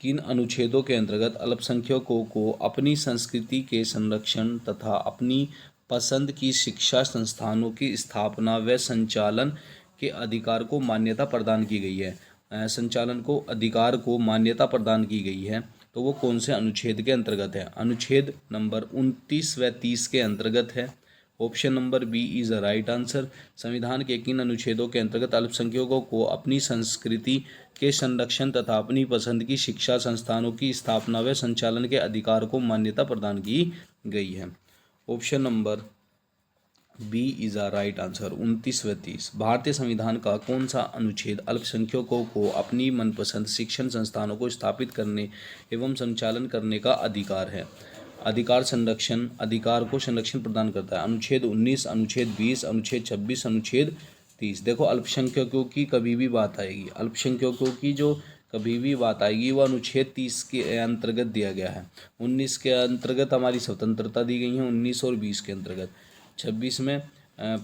किन अनुच्छेदों के अंतर्गत अल्पसंख्यकों को अपनी संस्कृति के संरक्षण तथा अपनी पसंद की शिक्षा संस्थानों की स्थापना व संचालन के अधिकार को मान्यता प्रदान की गई है? संचालन को अधिकार को मान्यता प्रदान की गई है, तो वो कौन से अनुच्छेद के अंतर्गत है? अनुच्छेद नंबर 29 व 30 के अंतर्गत है। Option number B is the right answer. संविधान के किन अनुच्छेदों के अंतर्गत अल्पसंख्यकों को अपनी संस्कृति के संरक्षण तथा अपनी पसंद की शिक्षा संस्थानों की स्थापना व संचालन के अधिकार को मान्यता प्रदान की गई है? Option number B is the right answer. 29 व 30। भारतीय संविधान का कौन सा अनुच्छेद अल्पसंख्यकों को अपनी मनपसंद शिक्षण संस्थानों को स्थापित करने एवं संचालन करने का अधिकार है? अधिकार को संरक्षण प्रदान करता है। अनुच्छेद 19, अनुच्छेद 20, अनुच्छेद 26, अनुच्छेद 30। देखो, अल्पसंख्यकों की कभी भी बात आएगी, अल्पसंख्यकों की जो कभी भी बात आएगी वो अनुच्छेद 30 के अंतर्गत दिया गया है। 19 के अंतर्गत हमारी स्वतंत्रता दी गई है, 19 और 20 के अंतर्गत। 26 में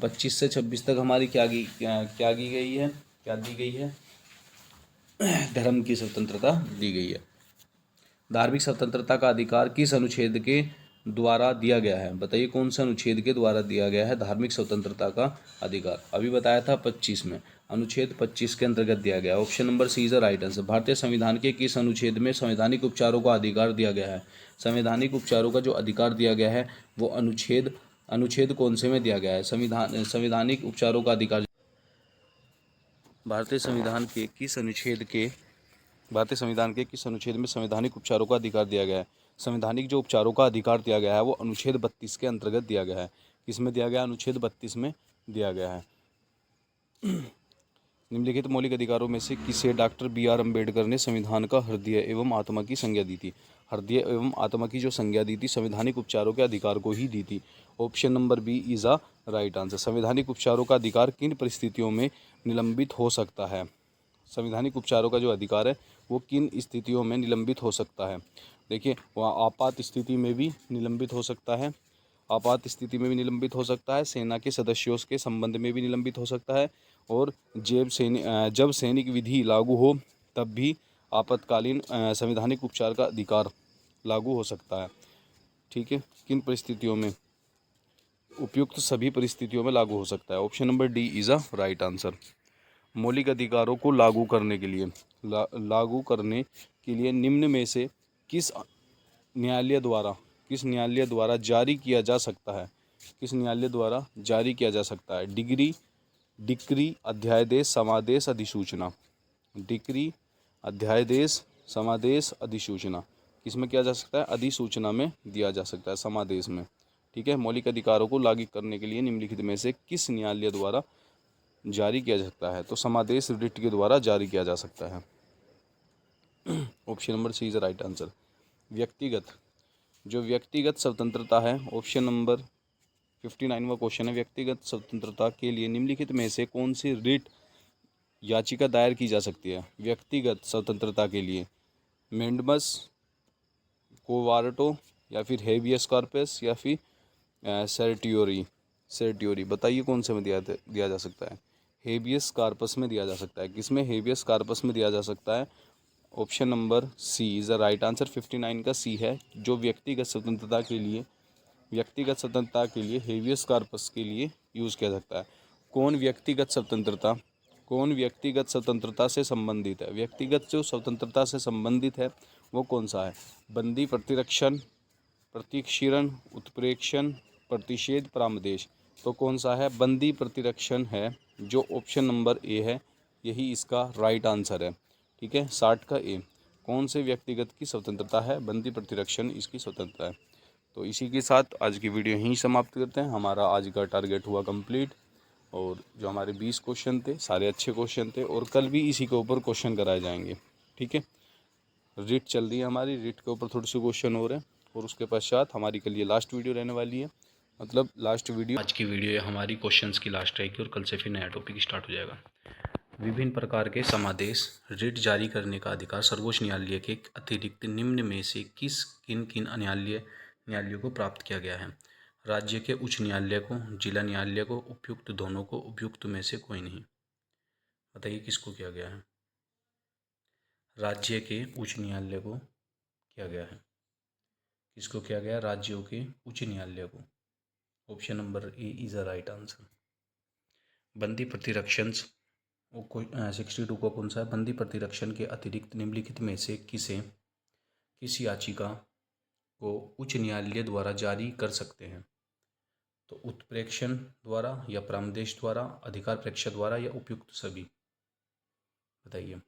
25 से 26 तक हमारी क्या दी गई है? धर्म की स्वतंत्रता दी गई है। धार्मिक स्वतंत्रता का अधिकार किस अनुच्छेद के द्वारा दिया गया है? बताइए कौन सा अनुच्छेद के द्वारा दिया गया है धार्मिक स्वतंत्रता का अधिकार? अभी बताया था 25 में, अनुच्छेद 25 के अंतर्गत दिया गया। Option number C is the right answer. भारतीय संविधान के किस अनुच्छेद में संवैधानिक उपचारों का अधिकार दिया गया है? संवैधानिक उपचारों का जो अधिकार दिया गया है वो अनुच्छेद कौन से में दिया गया है? संवैधानिक उपचारों का अधिकार भारतीय संविधान के किस अनुच्छेद में संवैधानिक उपचारों का अधिकार दिया गया है? संवैधानिक जो उपचारों का अधिकार दिया गया है वो अनुच्छेद 32 के अंतर्गत दिया गया है। किसमें दिया गया? अनुच्छेद 32 में दिया गया है। निम्नलिखित मौलिक अधिकारों में से किसे डॉक्टर बी.आर. अम्बेडकर ने संविधान का हृदय एवं आत्मा की संज्ञा दी थी? हृदय एवं आत्मा की जो संज्ञा दी थी संवैधानिक उपचारों के अधिकार को ही दी थी। Option number B is a right answer. संवैधानिक उपचारों का अधिकार किन परिस्थितियों में निलंबित हो सकता है? संवैधानिक उपचारों का जो अधिकार है वो किन स्थितियों में निलंबित हो सकता है? देखिए, वहाँ आपात स्थिति में भी निलंबित हो सकता है, सेना के सदस्यों के संबंध में भी निलंबित हो सकता है, और जब सैनिक विधि लागू हो तब भी आपातकालीन संवैधानिक उपचार का अधिकार लागू हो सकता है। ठीक है, किन परिस्थितियों में? उपयुक्त सभी परिस्थितियों में लागू हो सकता है। Option number D is a right answer. मौलिक अधिकारों को लागू करने के लिए निम्न में से किस न्यायालय द्वारा जारी किया जा सकता है? डिक्री, अध्यादेश, समादेश, अधिसूचना। डिक्री, अध्यादेश, समादेश, अधिसूचना। किसमें किया जा सकता है? अधिसूचना में दिया जा सकता है, समादेश में। ठीक है, मौलिक अधिकारों को लागू करने के लिए निम्नलिखित में से किस न्यायालय द्वारा जारी किया जा सकता है? तो समादेश रिट के द्वारा जारी किया जा सकता है। Option number C is right answer. व्यक्तिगत स्वतंत्रता है, ऑप्शन नंबर 59वां क्वेश्चन है। व्यक्तिगत स्वतंत्रता के लिए निम्नलिखित में से कौन सी रिट याचिका दायर की जा सकती है? व्यक्तिगत स्वतंत्रता के लिए मेंडमस, कोवार्टो, या फिर हेबियस कॉर्पस, या फिर सर्टियोरी। बताइए कौन से में दिया जा सकता है? हेबियस कॉर्पस में दिया जा सकता है। किसमें? हेबियस कॉर्पस में दिया जा सकता है। Option number C is the right answer. 59 का सी है, जो व्यक्तिगत स्वतंत्रता के लिए हेबियस कॉर्पस के लिए यूज़ किया सकता है। कौन व्यक्तिगत स्वतंत्रता से संबंधित है? व्यक्तिगत जो स्वतंत्रता से संबंधित है वो कौन सा है? बंदी, प्रतिरक्षण, प्रतिक्षीरण, उत्प्रेक्षण, प्रतिषेध, परामदेश। तो कौन सा है? बंदी प्रतिरक्षण है, जो ऑप्शन नंबर ए है, यही इसका राइट आंसर है। ठीक है, 60 का ए। कौन से व्यक्तिगत की स्वतंत्रता है? बंदी प्रतिरक्षण इसकी स्वतंत्रता है। तो इसी के साथ आज की वीडियो यहीं समाप्त करते हैं। हमारा आज का टारगेट हुआ कंप्लीट। और जो हमारे 20 क्वेश्चन थे सारे अच्छे क्वेश्चन थे, और कल भी इसी के ऊपर क्वेश्चन कराए जाएंगे। ठीक है, रीट चल रही है हमारी, रीट के ऊपर थोड़े से क्वेश्चन हो रहे हैं, और उसके पश्चात हमारी कल ये लास्ट वीडियो रहने वाली है। मतलब लास्ट वीडियो, आज की वीडियो हमारी क्वेश्चंस की लास्ट रहेगी, और कल से फिर नया टॉपिक स्टार्ट हो जाएगा। विभिन्न प्रकार के समादेश रिट जारी करने का अधिकार सर्वोच्च न्यायालय के अतिरिक्त निम्न में से किन किन न्यायालयों को प्राप्त किया गया है? राज्य के उच्च न्यायालय को, जिला न्यायालय को, उपयुक्त दोनों को, उपयुक्त में से कोई नहीं। बताइए किसको किया गया है? राज्य के उच्च न्यायालय को किया गया है। किसको किया गया? राज्यों के उच्च न्यायालय को। Option number A is the right answer. बंदी प्रतिरक्षण 62 को कौन सा है? बंदी प्रतिरक्षण के अतिरिक्त निम्नलिखित में से किस याचिका को उच्च न्यायालय द्वारा जारी कर सकते हैं? तो उत्प्रेक्षण द्वारा, या प्रामदेश द्वारा, अधिकार प्रेक्षक द्वारा, या उपयुक्त सभी? बताइए।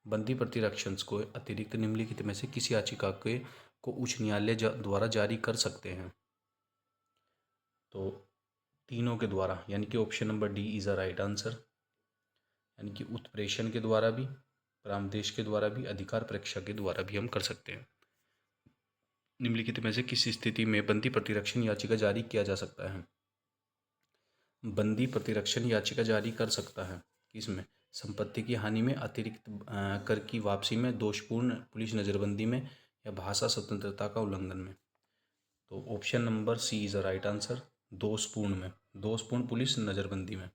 बंदी प्रतिरक्षण को अतिरिक्त निम्नलिखित में से किस याचिका को उच्च न्यायालय द्वारा जारी कर सकते हैं? तो तीनों के द्वारा, यानी कि option number D is the right answer. यानी कि उत्प्रेषण के द्वारा भी, प्रामदेश के द्वारा भी, अधिकार प्रेक्षक के द्वारा भी हम कर सकते हैं। निम्नलिखित में से किस स्थिति में बंदी प्रतिरक्षण याचिका जारी किया जा सकता है? बंदी प्रतिरक्षण याचिका जारी कर सकता है किसमें? संपत्ति की हानि में, अतिरिक्त कर की वापसी में, दोषपूर्ण पुलिस नज़रबंदी में, या भाषा स्वतंत्रता का उल्लंघन में? तो option number C is the right answer. दोषपूर्ण में, दोषपूर्ण पुलिस नज़रबंदी में।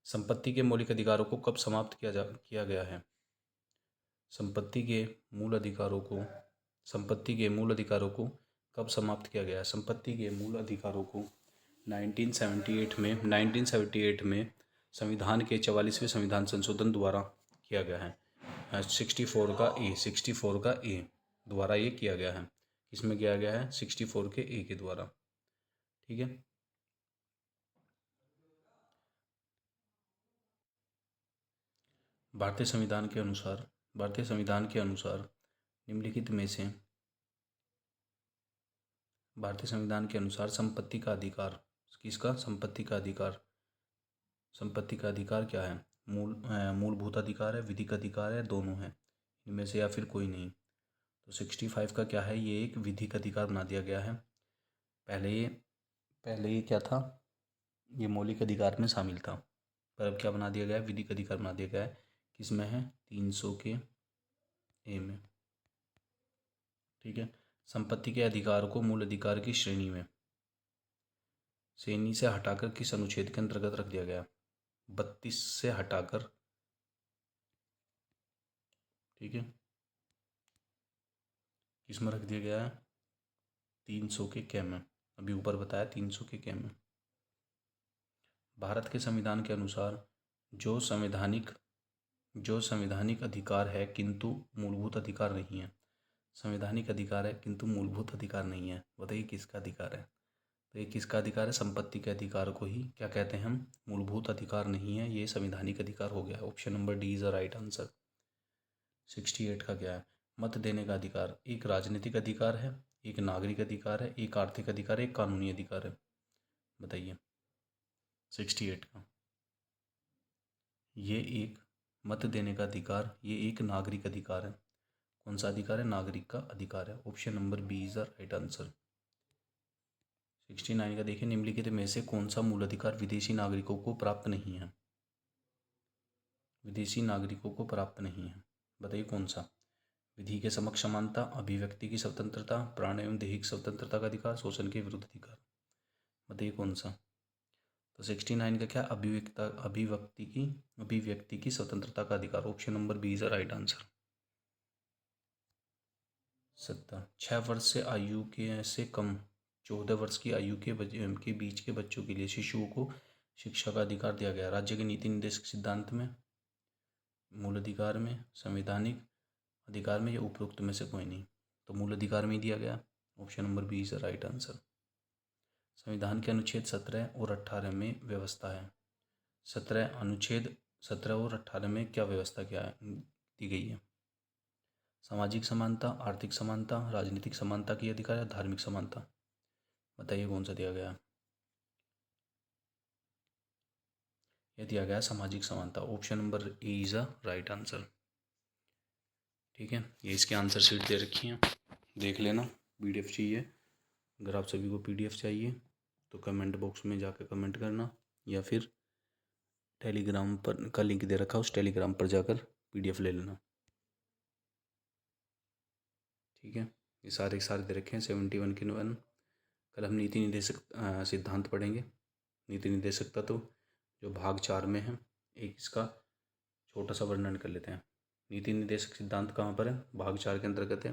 संपत्ति के मौलिक अधिकारों को कब समाप्त किया गया है? संपत्ति के मूल अधिकारों को कब समाप्त किया गया है? संपत्ति के मूल अधिकारों को 1978 में संविधान के 44वें संविधान संशोधन द्वारा किया गया है। 64 का ए द्वारा ये किया गया है। किसमें किया गया है? 64 के ए के द्वारा। ठीक है, भारतीय संविधान के अनुसार निम्नलिखित में से भारतीय संविधान के अनुसार संपत्ति का अधिकार किसका? संपत्ति का अधिकार क्या है? मूलभूत अधिकार है, विधिक अधिकार है, दोनों है, इनमें से या फिर कोई नहीं? तो 65 का क्या है? ये एक विधिक अधिकार बना दिया गया है। पहले ये क्या था? ये मौलिक अधिकार में शामिल था, पर अब क्या बना दिया गया है? विधिक अधिकार बना दिया गया है। किसमें है? 300 के ए में। ठीक है, संपत्ति के अधिकार को मूल अधिकार की श्रेणी से हटाकर किस अनुच्छेद के अंतर्गत रख दिया गया? 32 से हटाकर। ठीक है, किस में रख दिया गया है? 300 के कै में। अभी ऊपर बताया 300 के कै में। भारत के संविधान के अनुसार जो संवैधानिक अधिकार है किंतु मूलभूत अधिकार नहीं है। संवैधानिक अधिकार है किंतु मूलभूत अधिकार नहीं है। बताइए किसका अधिकार है? तो ये किसका अधिकार है? संपत्ति के अधिकार को ही क्या कहते हैं हम? मूलभूत अधिकार नहीं है, ये संवैधानिक अधिकार हो गया। Option number D is the right answer. 68 का क्या है? मत देने का अधिकार एक राजनीतिक अधिकार है, एक नागरिक अधिकार है, एक आर्थिक अधिकार है, एक कानूनी अधिकार है? बताइए। 68 का ये एक मत देने का अधिकार, ये एक नागरिक अधिकार है। कौन सा अधिकार है? नागरिक का अधिकार है। Option number B is the right answer. 69 का देखिए, निम्नलिखित में से कौन सा मूल अधिकार विदेशी नागरिकों को प्राप्त नहीं है? विदेशी नागरिकों को प्राप्त नहीं है, बताइए कौन सा? विधि के समक्ष समानता, अभिव्यक्ति की स्वतंत्रता, प्राण एवं दैहिक स्वतंत्रता का अधिकार, शोषण के विरुद्ध अधिकार। बताइए कौन सा? तो 69 का क्या? अभिव्यक्ति की स्वतंत्रता का अधिकार। Option number B is the right answer. 6 वर्ष से आयु के से कम 14 वर्ष की आयु के बीच के बच्चों के लिए शिशुओं को शिक्षा का अधिकार दिया गया। राज्य के नीति निर्देशक सिद्धांत में, मूल अधिकार में, संवैधानिक अधिकार में, या उपरोक्त में से कोई नहीं? तो मूल अधिकार में ही दिया गया। Option number B is the right answer. संविधान के अनुच्छेद 17 और 18 में व्यवस्था है। अनुच्छेद 17 और 18 में क्या व्यवस्था दी गई है? सामाजिक समानता, आर्थिक समानता, राजनीतिक समानता की अधिकार, या धार्मिक समानता? बताइए कौन सा दिया गया? यह दिया गया सामाजिक समानता। Option number A is a right answer. ठीक है, ये इसके आंसर शीट दे रखी है, देख लेना। PDF चाहिए, अगर आप सभी को PDF चाहिए तो कमेंट बॉक्स में जाकर कमेंट करना, या फिर टेलीग्राम पर का लिंक दे रखा, उस टेलीग्राम पर जाकर PDF ले लेना। ठीक है, ये सारे दे रखे हैं 71 के 1। कल हम नीति निर्देशक सिद्धांत पढ़ेंगे। नीति निर्देशकता तो जो भाग 4 में है, एक इसका छोटा सा वर्णन कर लेते हैं। नीति निर्देशक सिद्धांत कहाँ पर है? भाग 4 के अंतर्गत है,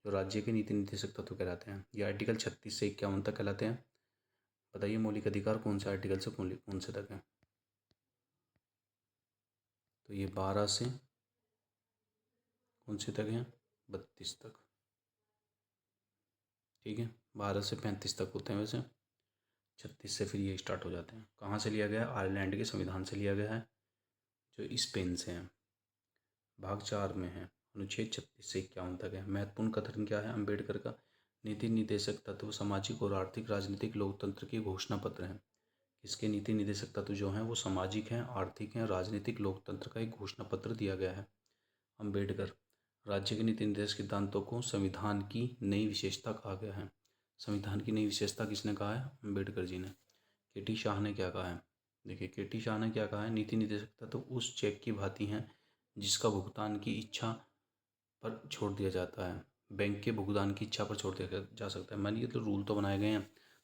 जो राज्य के नीति निर्देशक तत्व कहलाते हैं। ये आर्टिकल 36 से 51 तक कहलाते हैं। बताइए मौलिक अधिकार कौन से आर्टिकल से कौन से तक है? तो ये 12 से कौन से तक हैं? 32 तक। ठीक है, 12 से 35 तक होते हैं वैसे, 36 से फिर ये स्टार्ट हो जाते हैं। कहाँ से लिया गया है? आयरलैंड के संविधान से लिया गया है, जो स्पेन से है। भाग 4 में है, अनुच्छेद 36 से 51 तक है। महत्वपूर्ण कथन क्या है अम्बेडकर का? नीति निर्देशक तत्व सामाजिक और आर्थिक राजनीतिक लोकतंत्र की घोषणा पत्र है। इसके नीति निर्देशक तत्व जो हैं वो सामाजिक हैं, आर्थिक हैं, राजनीतिक लोकतंत्र का एक घोषणा पत्र दिया गया है। अम्बेडकर, राज्य के नीति निर्देशक सिद्धांतों को संविधान की नई विशेषता कहा गया है। संविधान की नई विशेषता किसने कहा है? अम्बेडकर जी ने। KT शाह ने क्या कहा है? देखिए KT शाह ने क्या कहा है, नीति निर्देशक तत्व उस चेक की भांति हैं जिसका भुगतान की इच्छा पर छोड़ दिया जाता है। बैंक के भुगतान की इच्छा पर छोड़ दिया जा सकता है। मान लीजिए तो रूल तो बनाए गए हैं,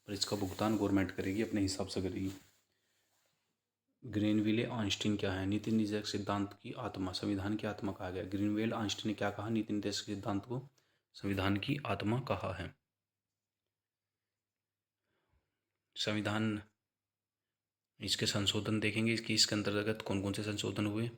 पर इसका भुगतान गवर्नमेंट करेगी, अपने हिसाब से करेगी। ग्रीनविले ऑस्टिन क्या है? नीति निर्देशक सिद्धांत की आत्मा, संविधान की आत्मा कहा गया। ग्रीनविले ऑस्टिन ने क्या कहा? नीति निर्देशक सिद्धांत को संविधान की आत्मा कहा है। संविधान, इसके संशोधन देखेंगे, इसके अंतर्गत कौन कौन से संशोधन हुए,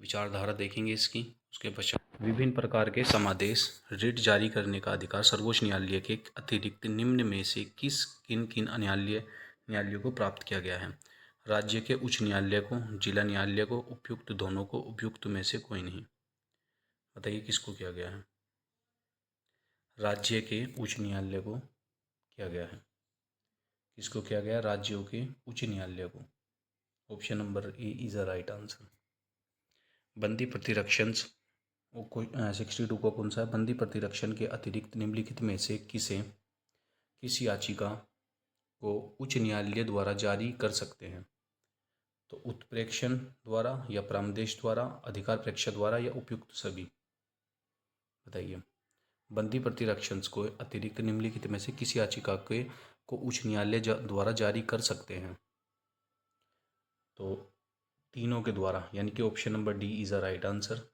विचारधारा देखेंगे इसकी। उसके पश्चात विभिन्न प्रकार के समादेश, रिट जारी करने का अधिकार सर्वोच्च न्यायालय के अतिरिक्त निम्न में से किन किन न्यायालयों को प्राप्त किया गया है? राज्य के उच्च न्यायालय को, जिला न्यायालय को, उपयुक्त दोनों को, उपयुक्त में से कोई नहीं। बताइए किसको किया गया है? राज्य के उच्च न्यायालय को किया गया है। किसको किया गया? राज्यों के उच्च न्यायालय को। Option number A is a right answer. बंदी प्रतिरक्षण 62 को कौन सा है? बंदी प्रतिरक्षण के अतिरिक्त निम्नलिखित में से किस याचिका को उच्च न्यायालय द्वारा जारी कर सकते हैं? तो उत्प्रेक्षण द्वारा, या परामर्श द्वारा, अधिकार प्रेक्षण द्वारा, या उपयुक्त सभी। बताइए, बंदी प्रतिरक्षण को अतिरिक्त निम्नलिखित में से किस याचिका को उच्च न्यायालय द्वारा जारी कर सकते हैं? तो तीनों के द्वारा, यानी कि option number D is a right answer.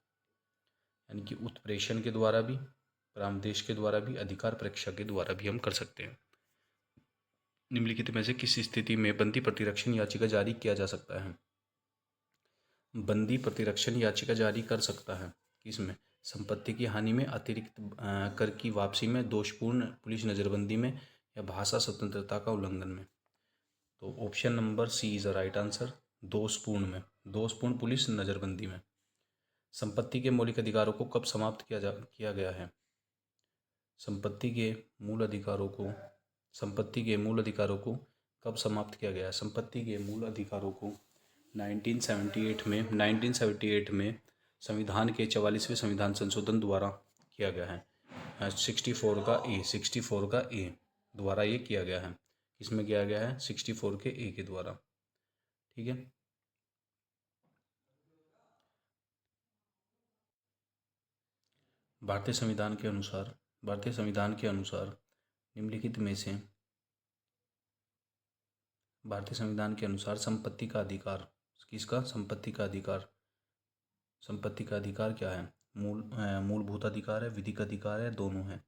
यानी कि उत्प्रेषण के द्वारा भी, परामर्श के द्वारा भी, अधिकार परीक्षा के द्वारा भी हम कर सकते हैं। निम्नलिखित में से किस स्थिति में बंदी प्रतिरक्षण याचिका जारी किया जा सकता है? बंदी प्रतिरक्षण याचिका जारी कर सकता है किसमें? संपत्ति की हानि में, अतिरिक्त कर की वापसी में, दोषपूर्ण पुलिस नज़रबंदी में, या भाषा स्वतंत्रता का उल्लंघन में। तो option number C is a right answer, दोषपूर्ण में, दोषपूर्ण पुलिस नज़रबंदी में। संपत्ति के मौलिक अधिकारों को कब समाप्त किया गया है? संपत्ति के मूल अधिकारों को कब समाप्त किया गया है? संपत्ति के मूल अधिकारों को 1978 में संविधान के 44वें संविधान संशोधन द्वारा किया गया है। 64 का ए द्वारा ये किया गया है। किसमें किया गया है? 64 के ए के द्वारा। ठीक है, भारतीय संविधान के अनुसार निम्नलिखित में से भारतीय संविधान के अनुसार संपत्ति का अधिकार किसका? संपत्ति का अधिकार क्या है? मूलभूत अधिकार है, विधिक अधिकार है, दोनों है,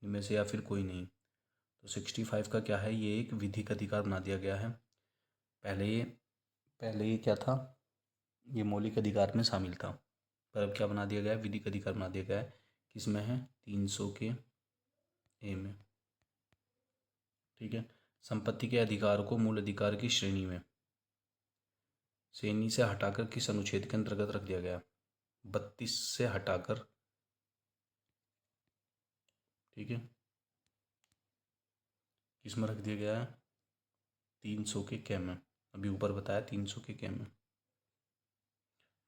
इनमें से या फिर कोई नहीं। तो 65 का क्या है? ये एक विधिक अधिकार बना दिया गया है। पहले ये क्या था? ये मौलिक अधिकार में शामिल था, पर अब क्या बना दिया गया है? विधिक अधिकार बना दिया गया है। किसमें है? 300 के ए में। ठीक है, संपत्ति के अधिकार को मूल अधिकार की श्रेणी से हटाकर किस अनुच्छेद के अंतर्गत रख दिया गया? 32 से हटाकर। ठीक है, किस में रख दिया गया है? 300 के कै में। अभी ऊपर बताया 300 के कै में।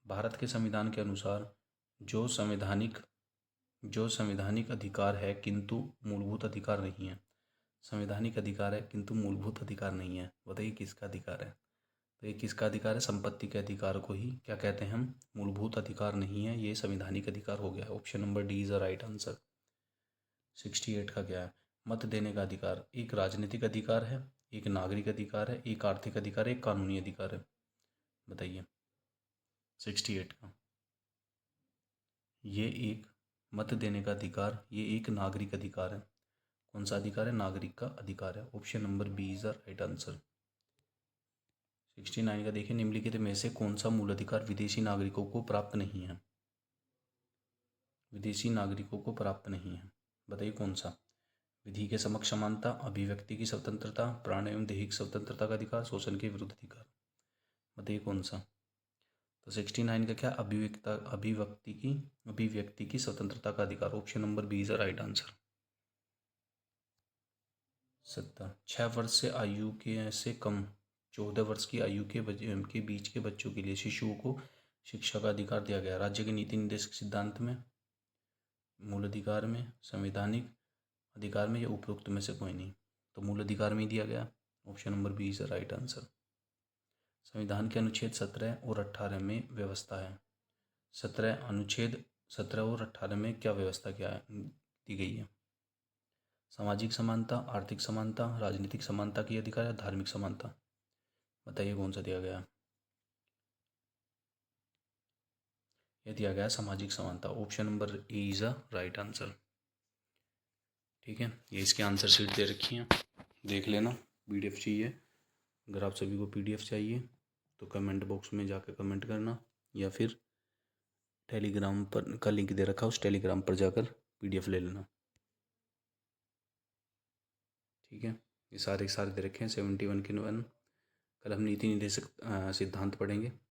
भारत के संविधान के अनुसार जो संवैधानिक अधिकार है किंतु मूलभूत अधिकार नहीं है। संवैधानिक अधिकार है किंतु मूलभूत अधिकार नहीं है। बताइए किसका अधिकार है? तो ये किसका अधिकार है? संपत्ति के अधिकार को ही क्या कहते हैं हम? मूलभूत अधिकार नहीं है, ये संवैधानिक अधिकार हो गया। Option number D is the right answer. 68 का क्या है? मत देने का अधिकार एक राजनीतिक अधिकार है, एक नागरिक अधिकार है, एक आर्थिक अधिकार है, एक कानूनी अधिकार है। बताइए 68 का। ये एक मत देने का अधिकार, ये एक नागरिक अधिकार है। कौन सा अधिकार है? नागरिक का अधिकार है। Option number B is the right answer. 69 का देखिए, निम्नलिखित में से कौन सा मूल अधिकार विदेशी नागरिकों को प्राप्त नहीं है? विदेशी नागरिकों को प्राप्त नहीं है, बताइए कौन सा? विधि के समक्ष समानता, अभिव्यक्ति की स्वतंत्रता, प्राण एवं दैहिक स्वतंत्रता का अधिकार, शोषण के विरुद्ध अधिकार। बताइए कौन सा? तो 69 का क्या? अभिव्यक्ति की स्वतंत्रता का अधिकार। Option number B is the right answer. 6 वर्ष से आयु के से कम 14 वर्ष की आयु के बीच के बच्चों के लिए शिशुओं को शिक्षा का अधिकार दिया गया। राज्य के नीति निर्देशक सिद्धांत में, मूल अधिकार में, संवैधानिक अधिकार में, या उपरोक्त में से कोई नहीं? तो मूल अधिकार में ही दिया गया। Option number B is the right answer. संविधान के अनुच्छेद 17 और 18 में व्यवस्था है। 17 अनुच्छेद 17 और 18 में क्या व्यवस्था क्या है दी गई है? सामाजिक समानता, आर्थिक समानता, राजनीतिक समानता की अधिकार या धार्मिक समानता। बताइए कौन सा दिया गया? यह दिया गया सामाजिक समानता। Option number A is a right answer. ठीक है, ये इसके आंसर शीट दे रखी है, देख लेना। पीडीएफ चाहिए, अगर आप सभी को पीडीएफ चाहिए तो कमेंट बॉक्स में जाकर कमेंट करना, या फिर टेलीग्राम पर का लिंक दे रखा, उस टेलीग्राम पर जाकर पीडीएफ ले लेना। ठीक है, ये सारे दे रखे हैं 71 के 1। कल हम नीति निर्देशक सिद्धांत पढ़ेंगे।